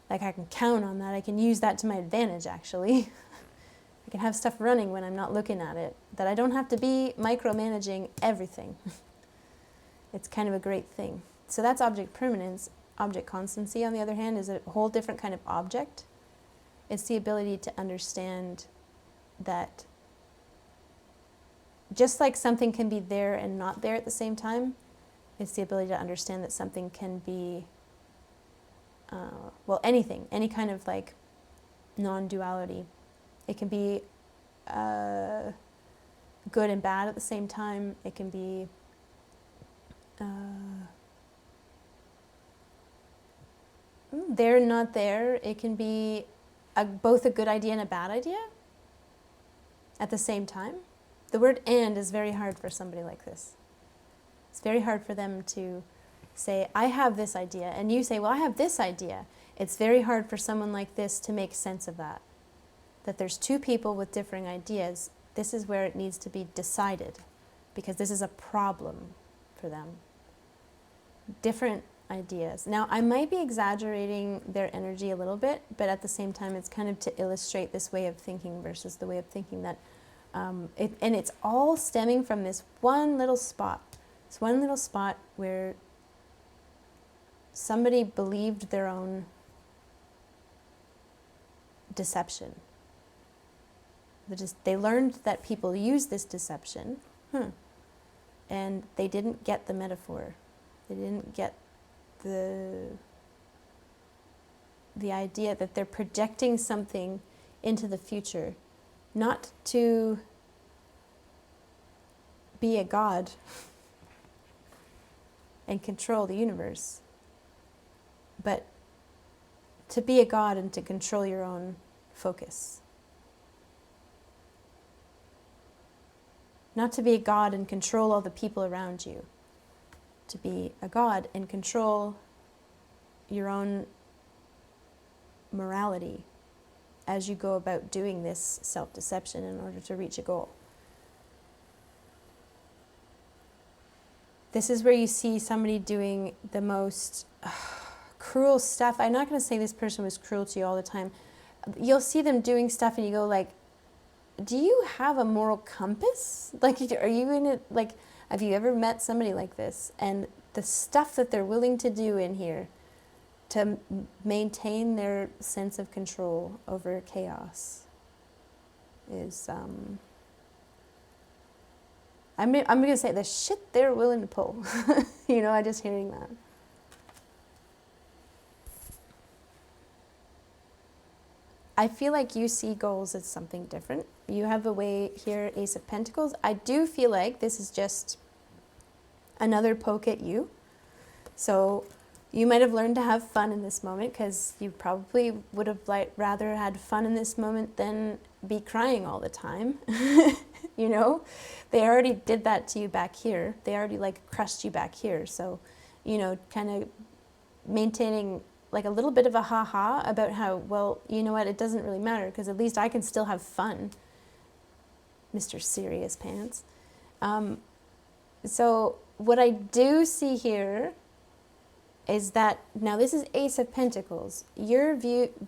Like I can count on that. I can use that to my advantage, actually. I can have stuff running when I'm not looking at it, that I don't have to be micromanaging everything. It's kind of a great thing. So that's object permanence. Object constancy, on the other hand, is a whole different kind of object. It's the ability to understand that just like something can be there and not there at the same time, it's the ability to understand that something can be, anything, any kind of like non-duality. It can be good and bad at the same time. It can be there and not there. It can be both a good idea and a bad idea at the same time. The word "and" is very hard for somebody like this. It's very hard for them to say, I have this idea, and you say, well, I have this idea. It's very hard for someone like this to make sense of that. That there's two people with differing ideas. This is where it needs to be decided, because this is a problem for them. Different ideas. Now, I might be exaggerating their energy a little bit, but at the same time, it's kind of to illustrate this way of thinking versus the way of thinking that, and it's all stemming from this one little spot. This one little spot where somebody believed their own deception. They learned that people use this deception, and they didn't get the metaphor. They didn't get the idea that they're projecting something into the future, not to be a god and control the universe, but to be a god and to control your own focus. Not to be a god and control all the people around you. To be a god and control your own morality as you go about doing this self-deception in order to reach a goal. This is where you see somebody doing the most cruel stuff. I'm not going to say this person was cruel to you all the time. You'll see them doing stuff and you go like, do you have a moral compass? Like, are you in it? Like, have you ever met somebody like this? And the stuff that they're willing to do in here to maintain their sense of control over chaos is, I'm going to say the shit they're willing to pull. You know, I just hearing that. I feel like you see goals as something different. You have a way here, Ace of Pentacles. I do feel like this is just another poke at you. So you might have learned to have fun in this moment because you probably would have rather had fun in this moment than be crying all the time. You know, they already did that to you back here. They already crushed you back here. So, you know, kind of maintaining like a little bit of a ha-ha about how, well, you know what, it doesn't really matter because at least I can still have fun, Mr. Serious Pants. So what I do see here is that, now this is Ace of Pentacles, your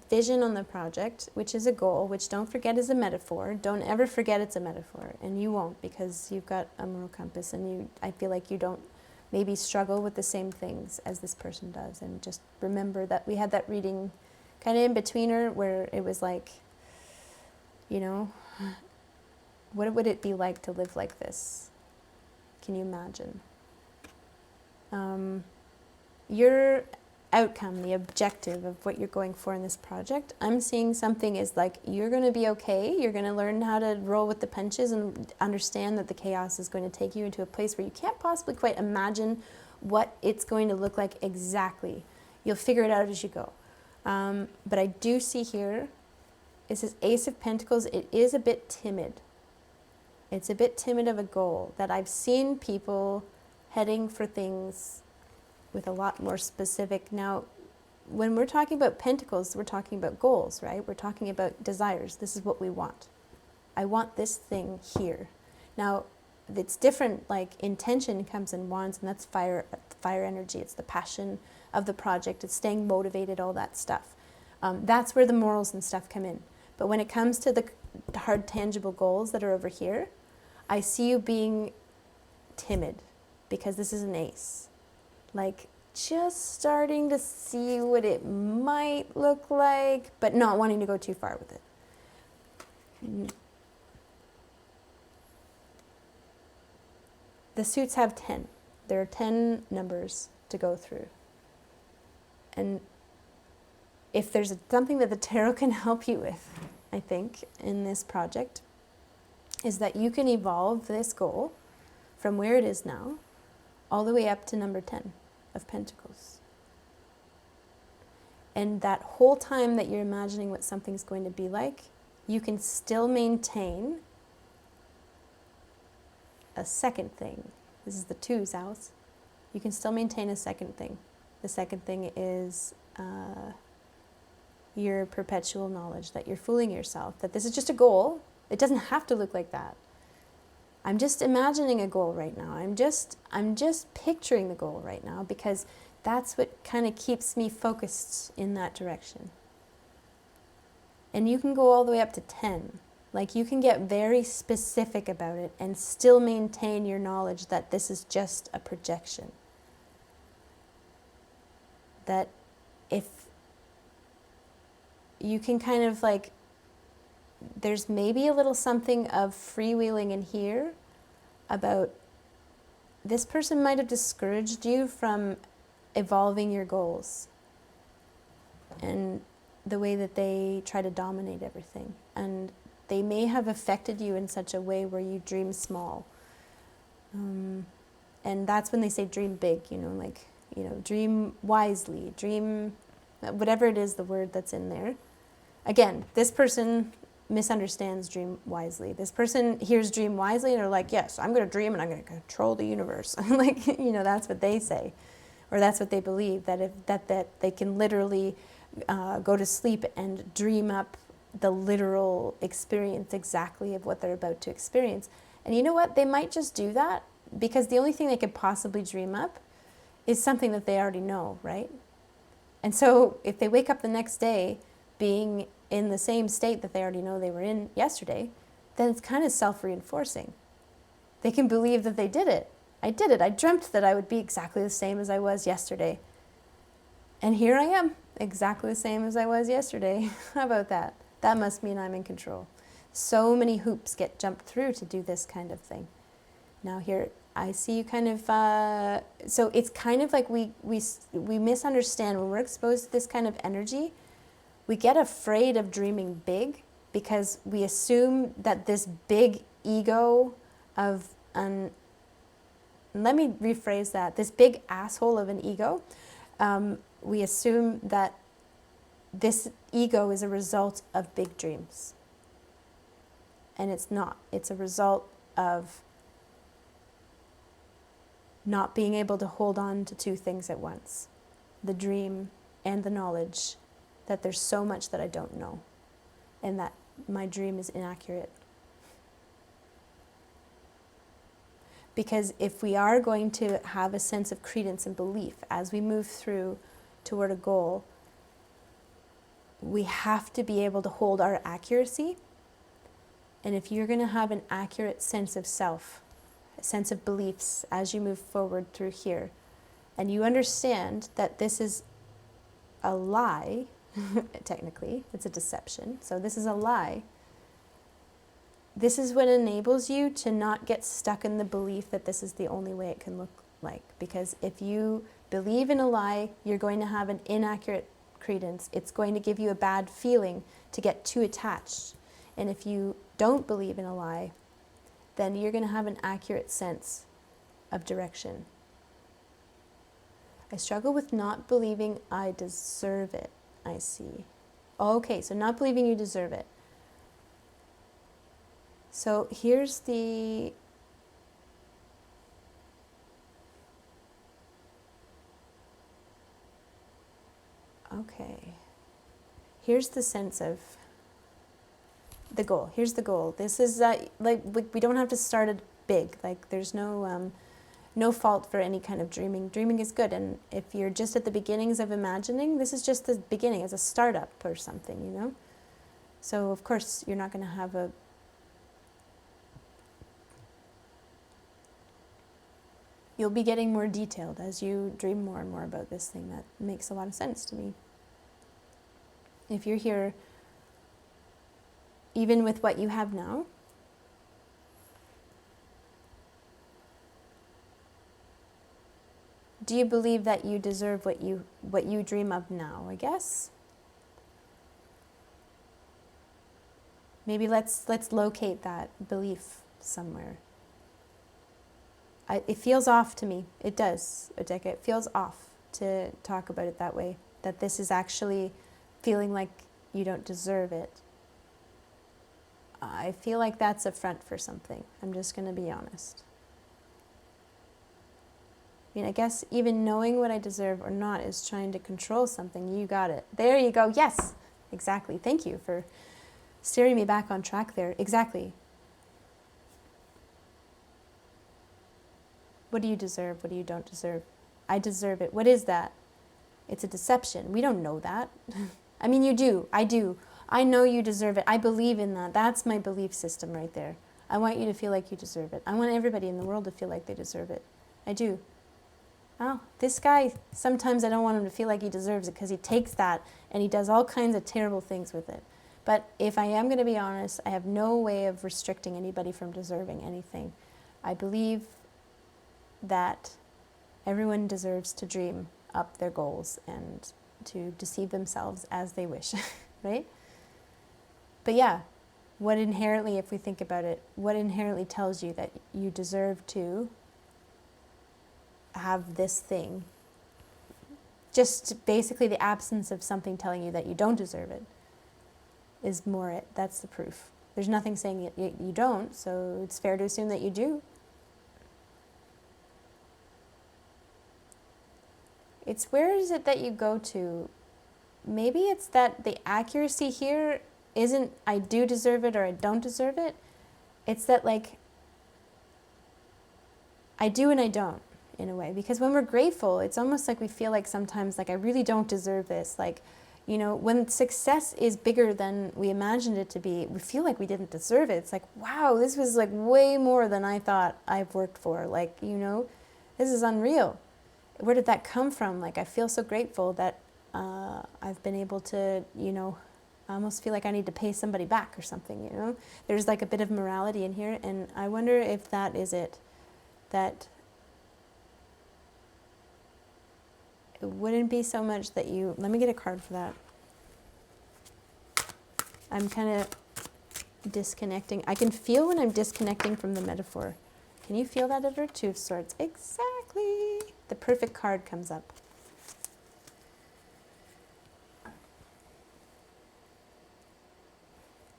vision on the project, which is a goal, which don't forget is a metaphor. Don't ever forget it's a metaphor, and you won't because you've got a moral compass and I feel like you don't maybe struggle with the same things as this person does. And just remember that we had that reading kind of in betweener where it was like, you know, what would it be like to live like this? Can you imagine? Your outcome, the objective of what you're going for in this project, I'm seeing something is like you're going to be okay. You're going to learn how to roll with the punches and understand that the chaos is going to take you into a place where you can't possibly quite imagine what it's going to look like exactly. You'll figure it out as you go. But I do see here, it says Ace of Pentacles. It is a bit timid. It's a bit timid of a goal that I've seen people heading for things with a lot more specific. Now, when we're talking about pentacles, we're talking about goals, right? We're talking about desires. This is what we want. I want this thing here. Now, it's different, like intention comes in wands, and that's fire energy. It's the passion of the project. It's staying motivated, all that stuff. That's where the morals and stuff come in. But when it comes to the hard, tangible goals that are over here, I see you being timid because this is an ace. Like just starting to see what it might look like, but not wanting to go too far with it. The suits have 10. There are 10 numbers to go through. And if there's something that the tarot can help you with, I think, in this project, is that you can evolve this goal from where it is now all the way up to number 10 of Pentacles. And that whole time that you're imagining what something's going to be like, you can still maintain a second thing. This is the 2's house. You can still maintain a second thing. The second thing is your perpetual knowledge that you're fooling yourself, that this is just a goal. It doesn't have to look like that. I'm just imagining a goal right now. I'm just picturing the goal right now because that's what kind of keeps me focused in that direction. And you can go all the way up to 10. Like you can get very specific about it and still maintain your knowledge that this is just a projection. That if you can kind of like, there's maybe a little something of freewheeling in here about this person might have discouraged you from evolving your goals and the way that they try to dominate everything. And they may have affected you in such a way where you dream small. And that's when they say dream big, like, dream wisely, dream, whatever it is, the word that's in there. Again, this person misunderstands dream wisely. This person hears dream wisely and they're like, yes, I'm going to dream and I'm going to control the universe. Like, that's what they say. Or that's what they believe, that they can literally go to sleep and dream up the literal experience exactly of what they're about to experience. And you know what? They might just do that because the only thing they could possibly dream up is something that they already know, right? And so if they wake up the next day being in the same state that they already know they were in yesterday, then it's kind of self-reinforcing. They can believe that they did it. I did it. I dreamt that I would be exactly the same as I was yesterday. And here I am, exactly the same as I was yesterday. How about that? That must mean I'm in control. So many hoops get jumped through to do this kind of thing. Now here, I see you kind of, so it's kind of like we misunderstand when we're exposed to this kind of energy. We get afraid of dreaming big because we assume that this big ego of let me rephrase that, this big asshole of an ego, we assume that this ego is a result of big dreams. And it's not. It's a result of not being able to hold on to two things at once. The dream and the knowledge that there's so much that I don't know and that my dream is inaccurate. Because if we are going to have a sense of credence and belief as we move through toward a goal, we have to be able to hold our accuracy. And if you're going to have an accurate sense of self, a sense of beliefs as you move forward through here, and you understand that this is a lie, technically, it's a deception, so this is a lie, this is what enables you to not get stuck in the belief that this is the only way it can look like. Because if you believe in a lie, you're going to have an inaccurate credence. It's going to give you a bad feeling to get too attached. And if you don't believe in a lie, then you're going to have an accurate sense of direction. I struggle with not believing I deserve it, I see. Okay, so not believing you deserve it. So here's the... Okay. Here's the sense of the goal. Here's the goal. This is like we don't have to start it big. Like there's no fault for any kind of dreaming. Dreaming is good, and if you're just at the beginnings of imagining, this is just the beginning. It's a startup or something, So of course you're not going to have a... You'll be getting more detailed as you dream more and more about this thing. That makes a lot of sense to me. If you're here, even with what you have now, do you believe that you deserve what you dream of now, I guess? Maybe let's locate that belief somewhere. It feels off to me. It does, 0DDECKA. It feels off to talk about it that way. That this is actually feeling like you don't deserve it. I feel like that's a front for something. I'm just going to be honest. mean, I guess even knowing what I deserve or not is trying to control something. You got it. There you go. Yes, exactly. Thank you for steering me back on track there. Exactly. What do you deserve? What do you don't deserve? I deserve it. What is that? It's a deception. We don't know that. I mean, you do. I do. I know you deserve it. I believe in that. That's my belief system right there. I want you to feel like you deserve it. I want everybody in the world to feel like they deserve it. I do. Oh, this guy, sometimes I don't want him to feel like he deserves it because he takes that and he does all kinds of terrible things with it. But if I am going to be honest, I have no way of restricting anybody from deserving anything. I believe that everyone deserves to dream up their goals and to deceive themselves as they wish, right? But yeah, what inherently, if we think about it, what inherently tells you that you deserve to have this thing? Just basically the absence of something telling you that you don't deserve it is more it. That's the proof. There's nothing saying you don't, so it's fair to assume that you do. It's where is it that you go to? Maybe it's that the accuracy here isn't I do deserve it or I don't deserve it. It's that like I do and I don't in a way. Because when we're grateful, it's almost like we feel like sometimes like I really don't deserve this. Like, you know, when success is bigger than we imagined it to be, we feel like we didn't deserve it. It's like, wow, this was like way more than I thought I've worked for. Like, you know, this is unreal. Where did that come from? Like, I feel so grateful that I've been able to, you know, I almost feel like I need to pay somebody back or something, you know? There's like a bit of morality in here, and I wonder if that is it. That it wouldn't be so much that you, let me get a card for that. I'm kind of disconnecting. I can feel when I'm disconnecting from the metaphor. Can you feel that ever? Two of Swords. Exactly. The perfect card comes up.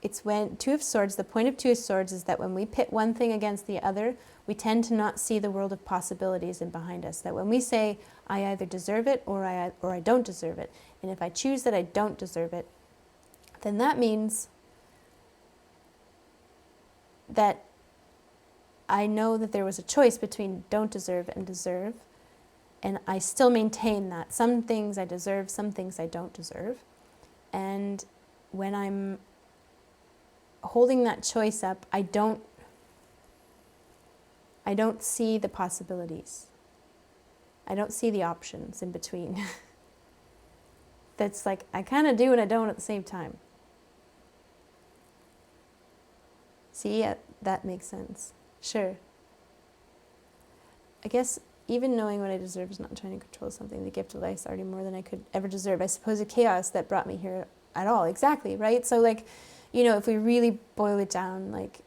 It's when Two of Swords, the point of Two of Swords is that when we pit one thing against the other, we tend to not see the world of possibilities in behind us. That when we say, I either deserve it or I don't deserve it, and if I choose that I don't deserve it, then that means that I know that there was a choice between don't deserve and deserve, and I still maintain that. Some things I deserve, some things I don't deserve. And when I'm holding that choice up, I don't see the possibilities. I don't see the options in between. That's like, I kind of do and I don't at the same time. See, yeah, that makes sense. Sure. I guess even knowing what I deserve is not trying to control something. The gift of life is already more than I could ever deserve. I suppose the chaos that brought me here at all. Exactly, right? So like, you know, if we really boil it down, like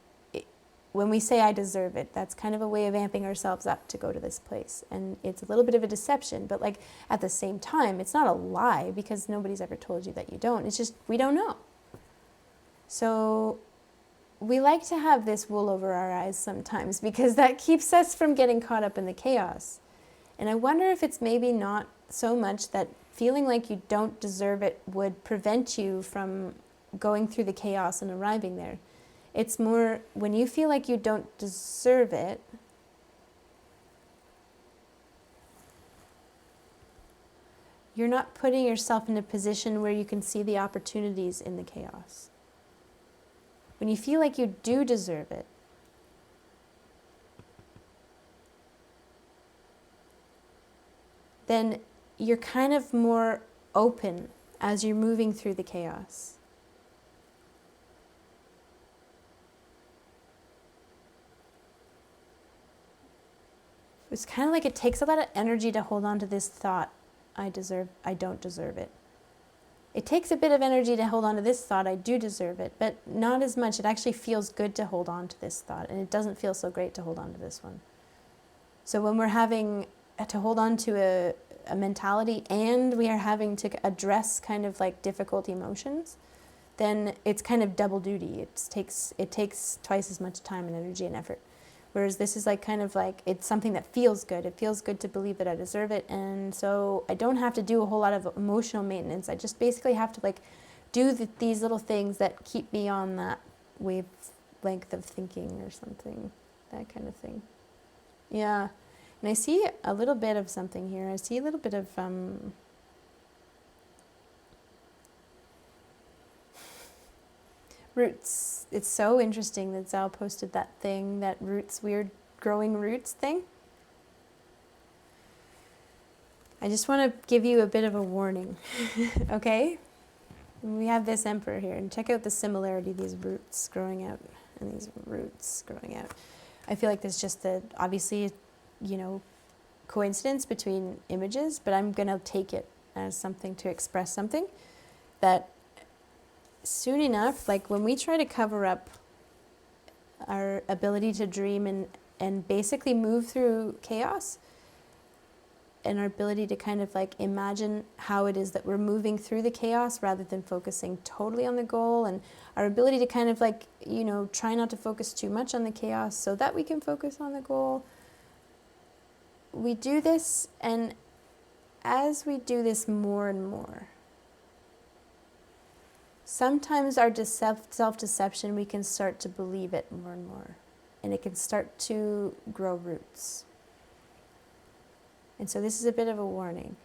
when we say I deserve it, that's kind of a way of amping ourselves up to go to this place. And it's a little bit of a deception, but like at the same time, it's not a lie because nobody's ever told you that you don't. It's just, we don't know. So we like to have this wool over our eyes sometimes because that keeps us from getting caught up in the chaos. And I wonder if it's maybe not so much that feeling like you don't deserve it would prevent you from going through the chaos and arriving there. It's more when you feel like you don't deserve it, you're not putting yourself in a position where you can see the opportunities in the chaos. When you feel like you do deserve it, then you're kind of more open as you're moving through the chaos. It's kind of like it takes a lot of energy to hold on to this thought, I don't deserve it. It takes a bit of energy to hold on to this thought, I do deserve it, but not as much. It actually feels good to hold on to this thought, and it doesn't feel so great to hold on to this one. So when we're having to hold on to a mentality and we are having to address kind of like difficult emotions, then it's kind of double duty. It takes twice as much time and energy and effort. Whereas this is like kind of like, it's something that feels good. It feels good to believe that I deserve it. And so I don't have to do a whole lot of emotional maintenance. I just basically have to like do these little things that keep me on that wavelength of thinking or something, that kind of thing. Yeah. And I see a little bit of something here. I see a little bit of roots. It's so interesting that Zal posted that thing, that roots, weird growing roots thing. I just want to give you a bit of a warning, okay? We have this emperor here, and check out the similarity of these roots growing out and these roots growing out. I feel like there's just obviously, you know, coincidence between images, but I'm going to take it as something to express something that soon enough, like when we try to cover up our ability to dream and basically move through chaos, and our ability to kind of like imagine how it is that we're moving through the chaos rather than focusing totally on the goal, and our ability to kind of like, you know, try not to focus too much on the chaos so that we can focus on the goal. We do this, and as we do this more and more, sometimes our self-deception, we can start to believe it more and more, and it can start to grow roots. And so this is a bit of a warning.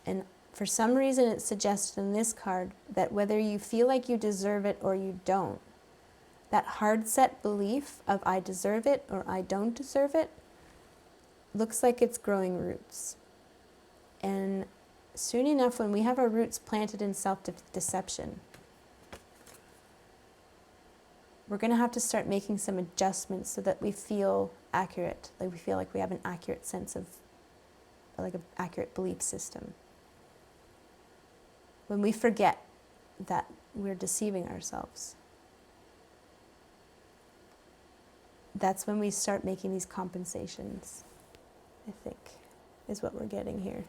And for some reason it's suggested in this card that whether you feel like you deserve it or you don't, that hard set belief of I deserve it or I don't deserve it looks like it's growing roots. And soon enough, when we have our roots planted in self-deception, we're going to have to start making some adjustments so that we feel accurate, like we feel like we have an accurate sense of, like an accurate belief system. When we forget that we're deceiving ourselves, that's when we start making these compensations, I think, is what we're getting here.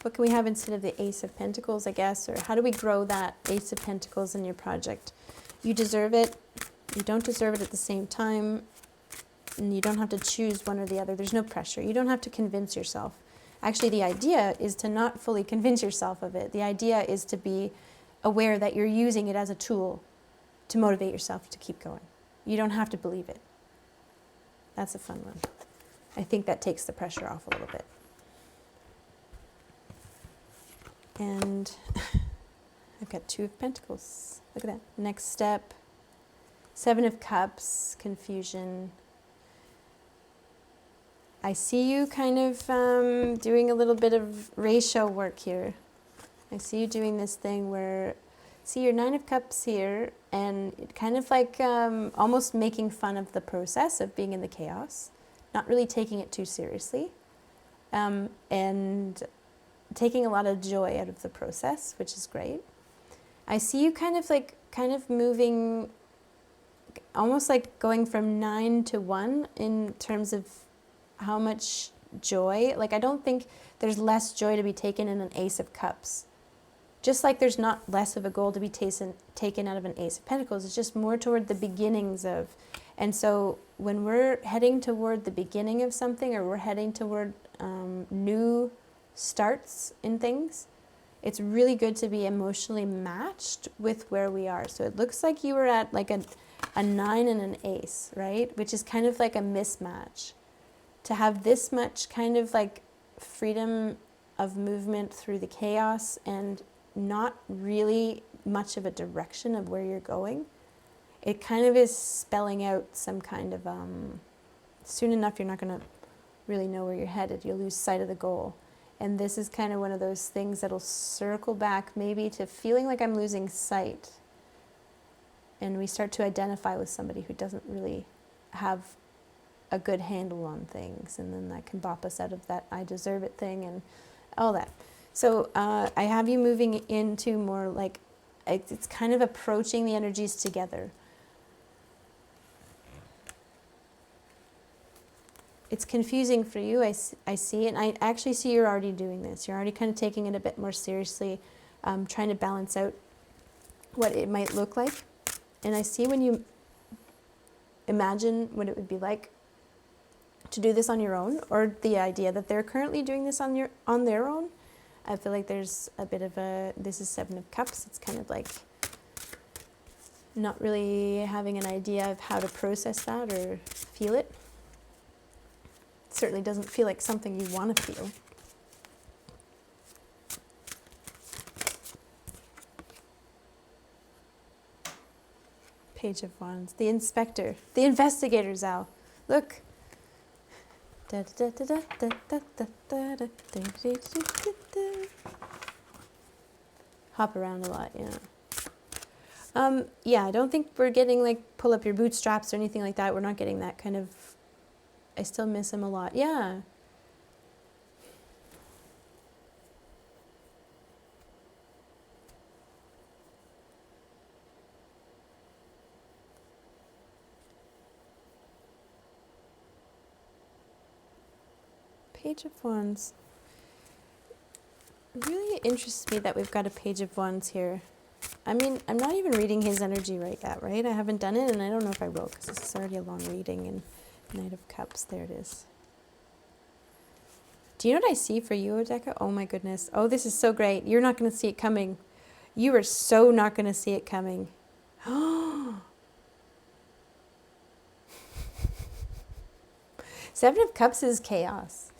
What can we have instead of the Ace of Pentacles, I guess? Or how do we grow that Ace of Pentacles in your project? You deserve it. You don't deserve it at the same time. And you don't have to choose one or the other. There's no pressure. You don't have to convince yourself. Actually, the idea is to not fully convince yourself of it. The idea is to be aware that you're using it as a tool to motivate yourself to keep going. You don't have to believe it. That's a fun one. I think that takes the pressure off a little bit. And I've got Two of Pentacles. Look at that. Next step. Seven of Cups, confusion. I see you kind of doing a little bit of ratio work here. I see you doing this thing where, see your Nine of Cups here, and it kind of like almost making fun of the process of being in the chaos, not really taking it too seriously, and taking a lot of joy out of the process, which is great. I see you kind of moving, almost like going from 9 to 1 in terms of how much joy. Like, I don't think there's less joy to be taken in an Ace of Cups. Just like there's not less of a goal to be taken out of an Ace of Pentacles. It's just more toward the beginnings of. And so when we're heading toward the beginning of something, or we're heading toward new starts in things, it's really good to be emotionally matched with where we are. So it looks like you were at like a 9 and an Ace, right? Which is kind of like a mismatch. To have this much kind of like freedom of movement through the chaos and not really much of a direction of where you're going, it kind of is spelling out some kind of, soon enough you're not going to really know where you're headed. You'll lose sight of the goal. And this is kind of one of those things that'll circle back maybe to feeling like I'm losing sight. And we start to identify with somebody who doesn't really have a good handle on things, and then that can bop us out of that I deserve it thing and all that. So I have you moving into more like, it's kind of approaching the energies together. It's confusing for you, I see, and I actually see you're already doing this. You're already kind of taking it a bit more seriously, trying to balance out what it might look like. And I see when you imagine what it would be like to do this on your own, or the idea that they're currently doing this on their own. I feel like there's a bit of a, this is Seven of Cups. It's kind of like not really having an idea of how to process that or feel it. It certainly doesn't feel like something you want to feel. Page of Wands, the inspector, the investigator, Zal. Look. Hop around a lot, yeah. Yeah, I don't think we're getting like pull up your bootstraps or anything like that. We're not getting that kind of, I still miss him a lot. Yeah. Page of Wands. It really interests me that we've got a Page of Wands here. I mean, I'm not even reading his energy right yet, right? I haven't done it, and I don't know if I will, because this is already a long reading, and Knight of Cups, there it is. Do you know what I see for you, 0DDECKA? Oh my goodness. Oh, this is so great. You're not going to see it coming. You are so not going to see it coming. Seven of Cups is chaos.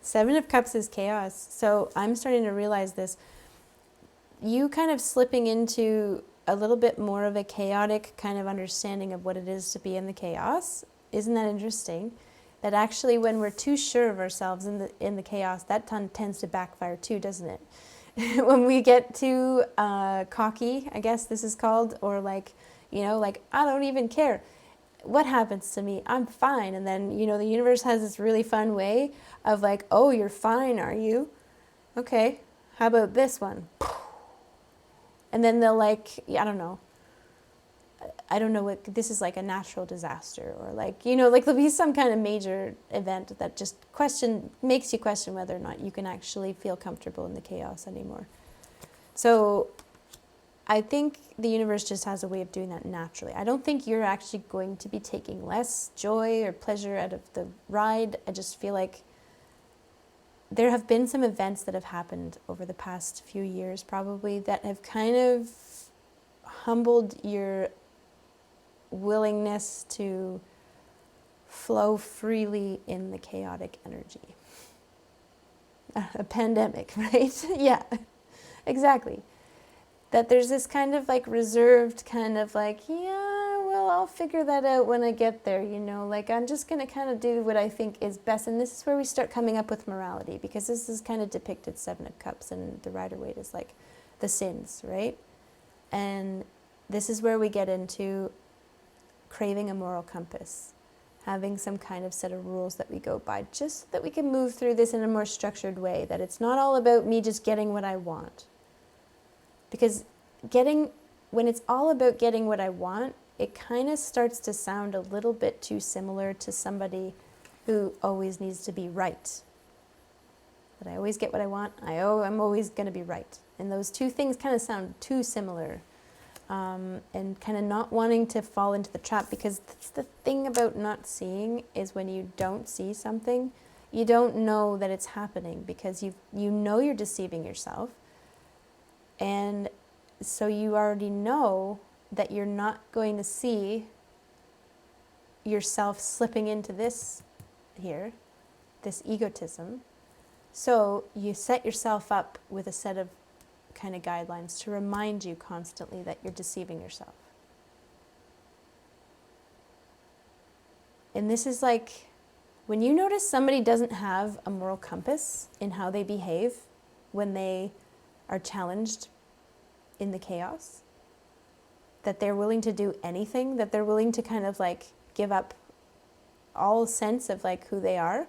Seven of Cups is chaos. So I'm starting to realize this. You kind of slipping into a little bit more of a chaotic kind of understanding of what it is to be in the chaos. Isn't that interesting? That actually when we're too sure of ourselves in the chaos, that tends to backfire too, doesn't it? When we get too cocky, I guess this is called, or like, you know, like, I don't even care. What happens to me? I'm fine. And then, you know, the universe has this really fun way of like, oh, you're fine, are you? Okay, how about this one? And then they'll like, I don't know what, this is like a natural disaster, or like, you know, like there'll be some kind of major event that just makes you question whether or not you can actually feel comfortable in the chaos anymore. So I think the universe just has a way of doing that naturally. I don't think you're actually going to be taking less joy or pleasure out of the ride. I just feel like there have been some events that have happened over the past few years probably that have kind of humbled your willingness to flow freely in the chaotic energy. A pandemic, right? Yeah, exactly. That there's this kind of like reserved kind of like, yeah, well, I'll figure that out when I get there, you know, like I'm just going to kind of do what I think is best. And this is where we start coming up with morality, because this is kind of depicted Seven of Cups, and the Rider-Waite is like the sins, right? And this is where we get into craving a moral compass, having some kind of set of rules that we go by, just so that we can move through this in a more structured way, that it's not all about me just getting what I want. Because when it's all about getting what I want, it kind of starts to sound a little bit too similar to somebody who always needs to be right. That I always get what I want, I'm always going to be right. And those two things kind of sound too similar. And kind of not wanting to fall into the trap, because that's the thing about not seeing, is when you don't see something, you don't know that it's happening, because you know you're deceiving yourself. And so you already know that you're not going to see yourself slipping into this here, this egotism. So you set yourself up with a set of kind of guidelines to remind you constantly that you're deceiving yourself. And this is like, when you notice somebody doesn't have a moral compass in how they behave when they are challenged in the chaos, that they're willing to do anything, that they're willing to kind of like give up all sense of like who they are,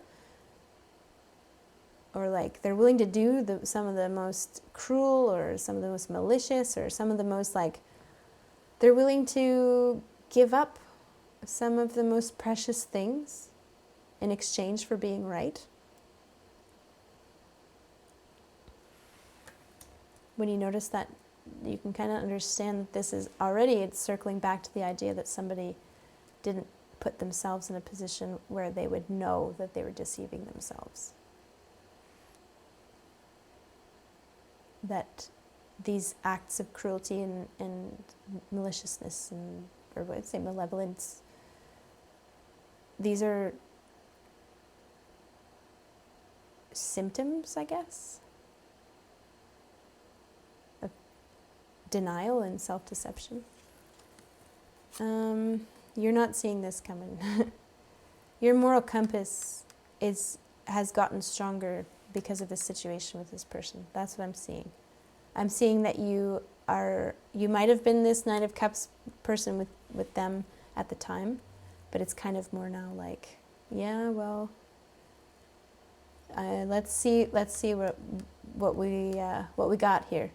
or like they're willing to do some of the most cruel, or some of the most malicious, or some of the most like, they're willing to give up some of the most precious things in exchange for being right. When you notice that you can kind of understand that this is already, it's circling back to the idea that somebody didn't put themselves in a position where they would know that they were deceiving themselves. That these acts of cruelty and maliciousness and, or what I'd say, malevolence, these are symptoms, I guess, of denial and self-deception. You're not seeing this coming. Your moral compass has gotten stronger because of this situation with this person. That's what I'm seeing. I'm seeing that you might have been this Knight of Cups person with them at the time, but it's kind of more now like, yeah, well, let's see what we got here.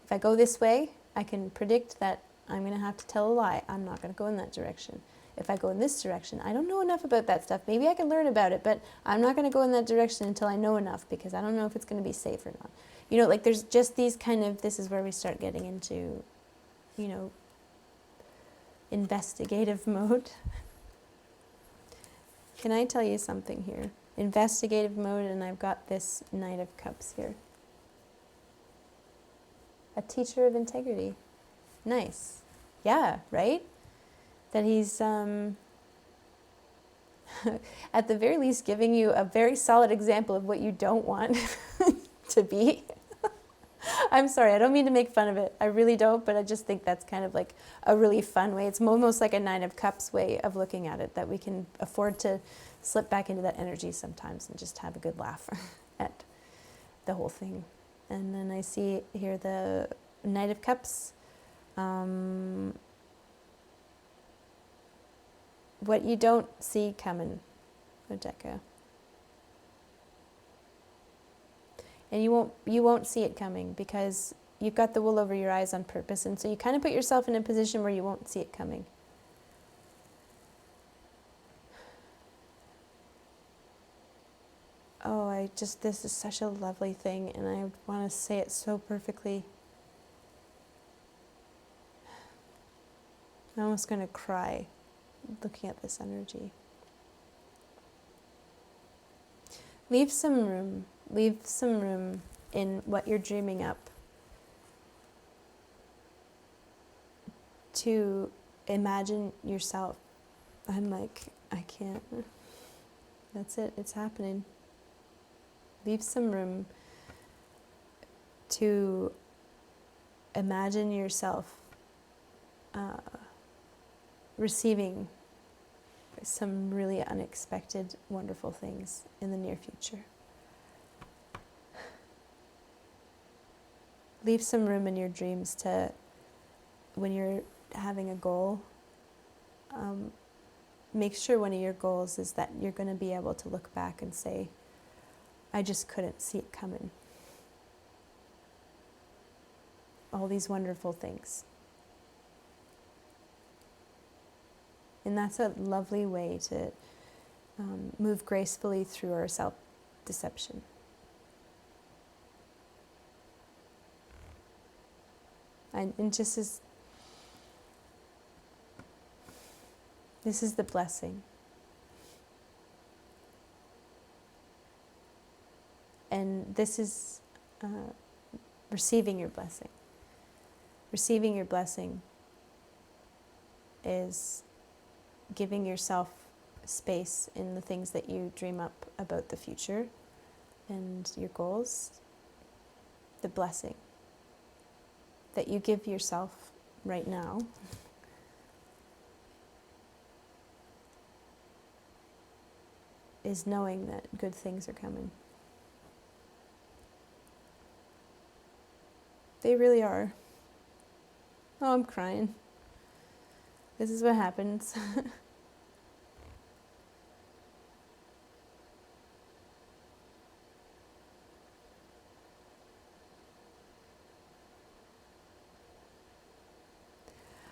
If I go this way, I can predict that I'm going to have to tell a lie. I'm not going to go in that direction. If I go in this direction, I don't know enough about that stuff. Maybe I can learn about it, but I'm not going to go in that direction until I know enough, because I don't know if it's going to be safe or not. You know, like there's just these kind of, this is where we start getting into, you know, investigative mode. Can I tell you something here? Investigative mode, and I've got this Knight of Cups here. A teacher of integrity. Nice. Yeah, right? That he's, at the very least, giving you a very solid example of what you don't want to be. I'm sorry, I don't mean to make fun of it. I really don't, but I just think that's kind of like a really fun way. It's almost like a Nine of Cups way of looking at it, that we can afford to slip back into that energy sometimes and just have a good laugh at the whole thing. And then I see here the Knight of Cups. What you don't see coming, 0DDECKA. And you won't see it coming because you've got the wool over your eyes on purpose, and so you kind of put yourself in a position where you won't see it coming. Oh, this is such a lovely thing, and I want to say it so perfectly. I'm almost going to cry looking at this energy. Leave some room in what you're dreaming up to imagine yourself. I'm like, I can't. That's it, it's happening. Leave some room to imagine yourself receiving some really unexpected, wonderful things in the near future. Leave some room in your dreams to, when you're having a goal, make sure one of your goals is that you're going to be able to look back and say, I just couldn't see it coming. All these wonderful things. And that's a lovely way to move gracefully through our self-deception. And just as this is the blessing. And this is receiving your blessing. Receiving your blessing is giving yourself space in the things that you dream up about the future and your goals. The blessing that you give yourself right now is knowing that good things are coming. They really are. Oh, I'm crying. This is what happens.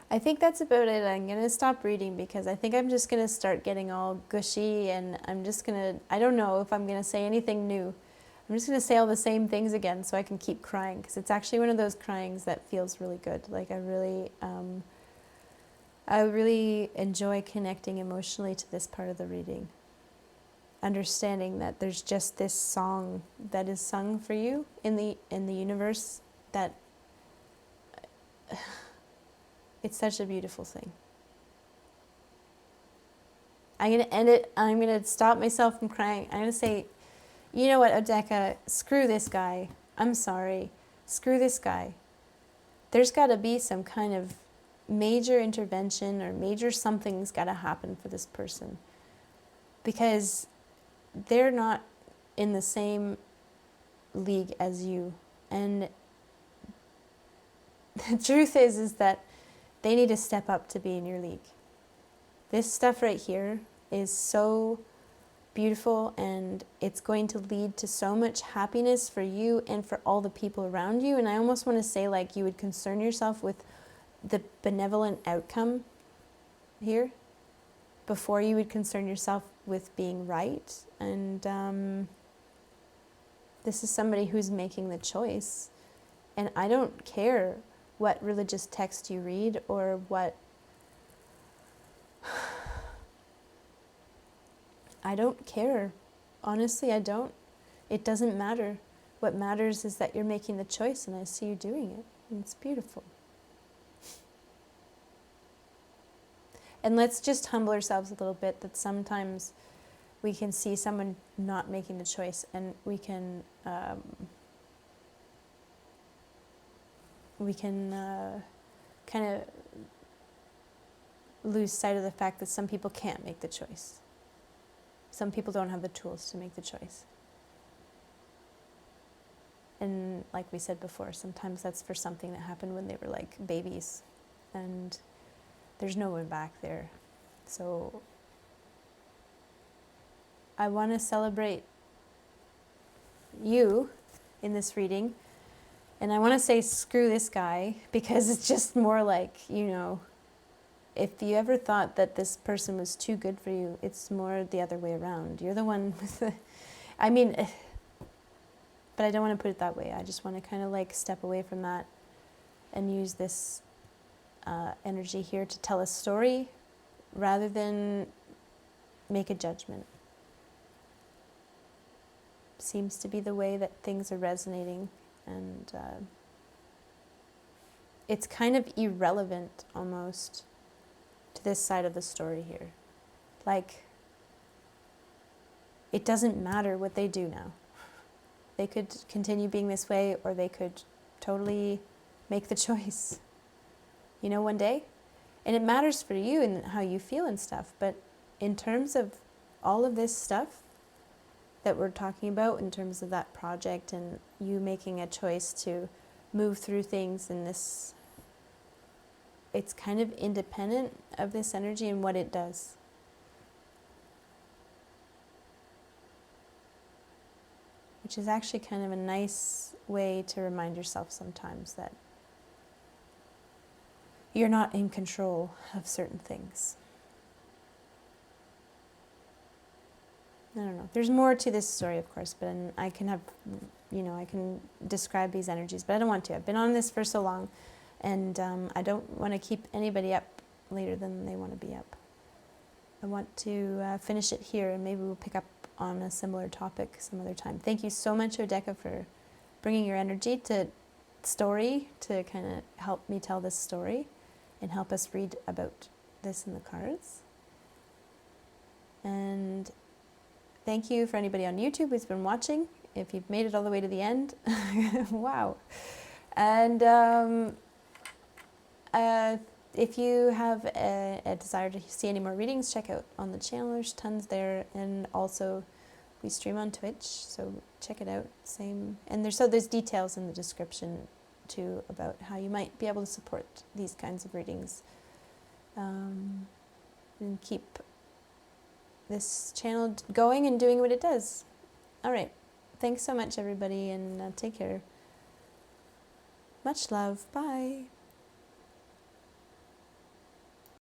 I think that's about it. I'm going to stop reading because I think I'm just going to start getting all gushy, and I'm just going to, I don't know if I'm going to say anything new. I'm just going to say all the same things again so I can keep crying, because it's actually one of those cryings that feels really good. Like I really enjoy connecting emotionally to this part of the reading. Understanding that there's just this song that is sung for you in the universe, that it's such a beautiful thing. I'm going to end it. I'm going to stop myself from crying. I'm going to say, you know what, 0DDECKA, screw this guy. I'm sorry. Screw this guy. There's got to be some kind of major intervention or major something's got to happen for this person, because they're not in the same league as you. And the truth is that they need to step up to be in your league. This stuff right here is so beautiful, and it's going to lead to so much happiness for you and for all the people around you. And I almost want to say, like, you would concern yourself with the benevolent outcome here before you would concern yourself with being right. And this is somebody who's making the choice. And I don't care what religious text you read or what... I don't care. Honestly, I don't. It doesn't matter. What matters is that you're making the choice, and I see you doing it. And it's beautiful. And let's just humble ourselves a little bit, that sometimes we can see someone not making the choice, and we can kind of lose sight of the fact that some people can't make the choice. Some people don't have the tools to make the choice. And like we said before, sometimes that's for something that happened when they were like babies, and there's no one back there. So I want to celebrate you in this reading, and I want to say screw this guy, because it's just more like, you know, if you ever thought that this person was too good for you, it's more the other way around. You're the one with the... I mean, but I don't want to put it that way. I just want to kind of like step away from that and use this energy here to tell a story rather than make a judgment. Seems to be the way that things are resonating, and it's kind of irrelevant almost to this side of the story here. Like, it doesn't matter what they do now. They could continue being this way, or they could totally make the choice, you know, one day. And it matters for you and how you feel and stuff, but in terms of all of this stuff that we're talking about, in terms of that project and you making a choice to move through things in this, it's kind of independent of this energy and what it does. Which is actually kind of a nice way to remind yourself sometimes that you're not in control of certain things. I don't know. There's more to this story, of course, but I can have, you know, I can describe these energies, but I don't want to. I've been on this for so long, and I don't want to keep anybody up later than they want to be up. I want to finish it here, and maybe we'll pick up on a similar topic some other time. Thank you so much, 0DDECKA, for bringing your energy to story, to kind of help me tell this story and help us read about this in the cards. And thank you for anybody on YouTube who's been watching. If you've made it all the way to the end, wow. And if you have a desire to see any more readings, check out on the channel. There's tons there, and also we stream on Twitch, so check it out. Same, and there's details in the description too about how you might be able to support these kinds of readings, and keep this channel going and doing what it does. All right, thanks so much, everybody, and take care. Much love. Bye.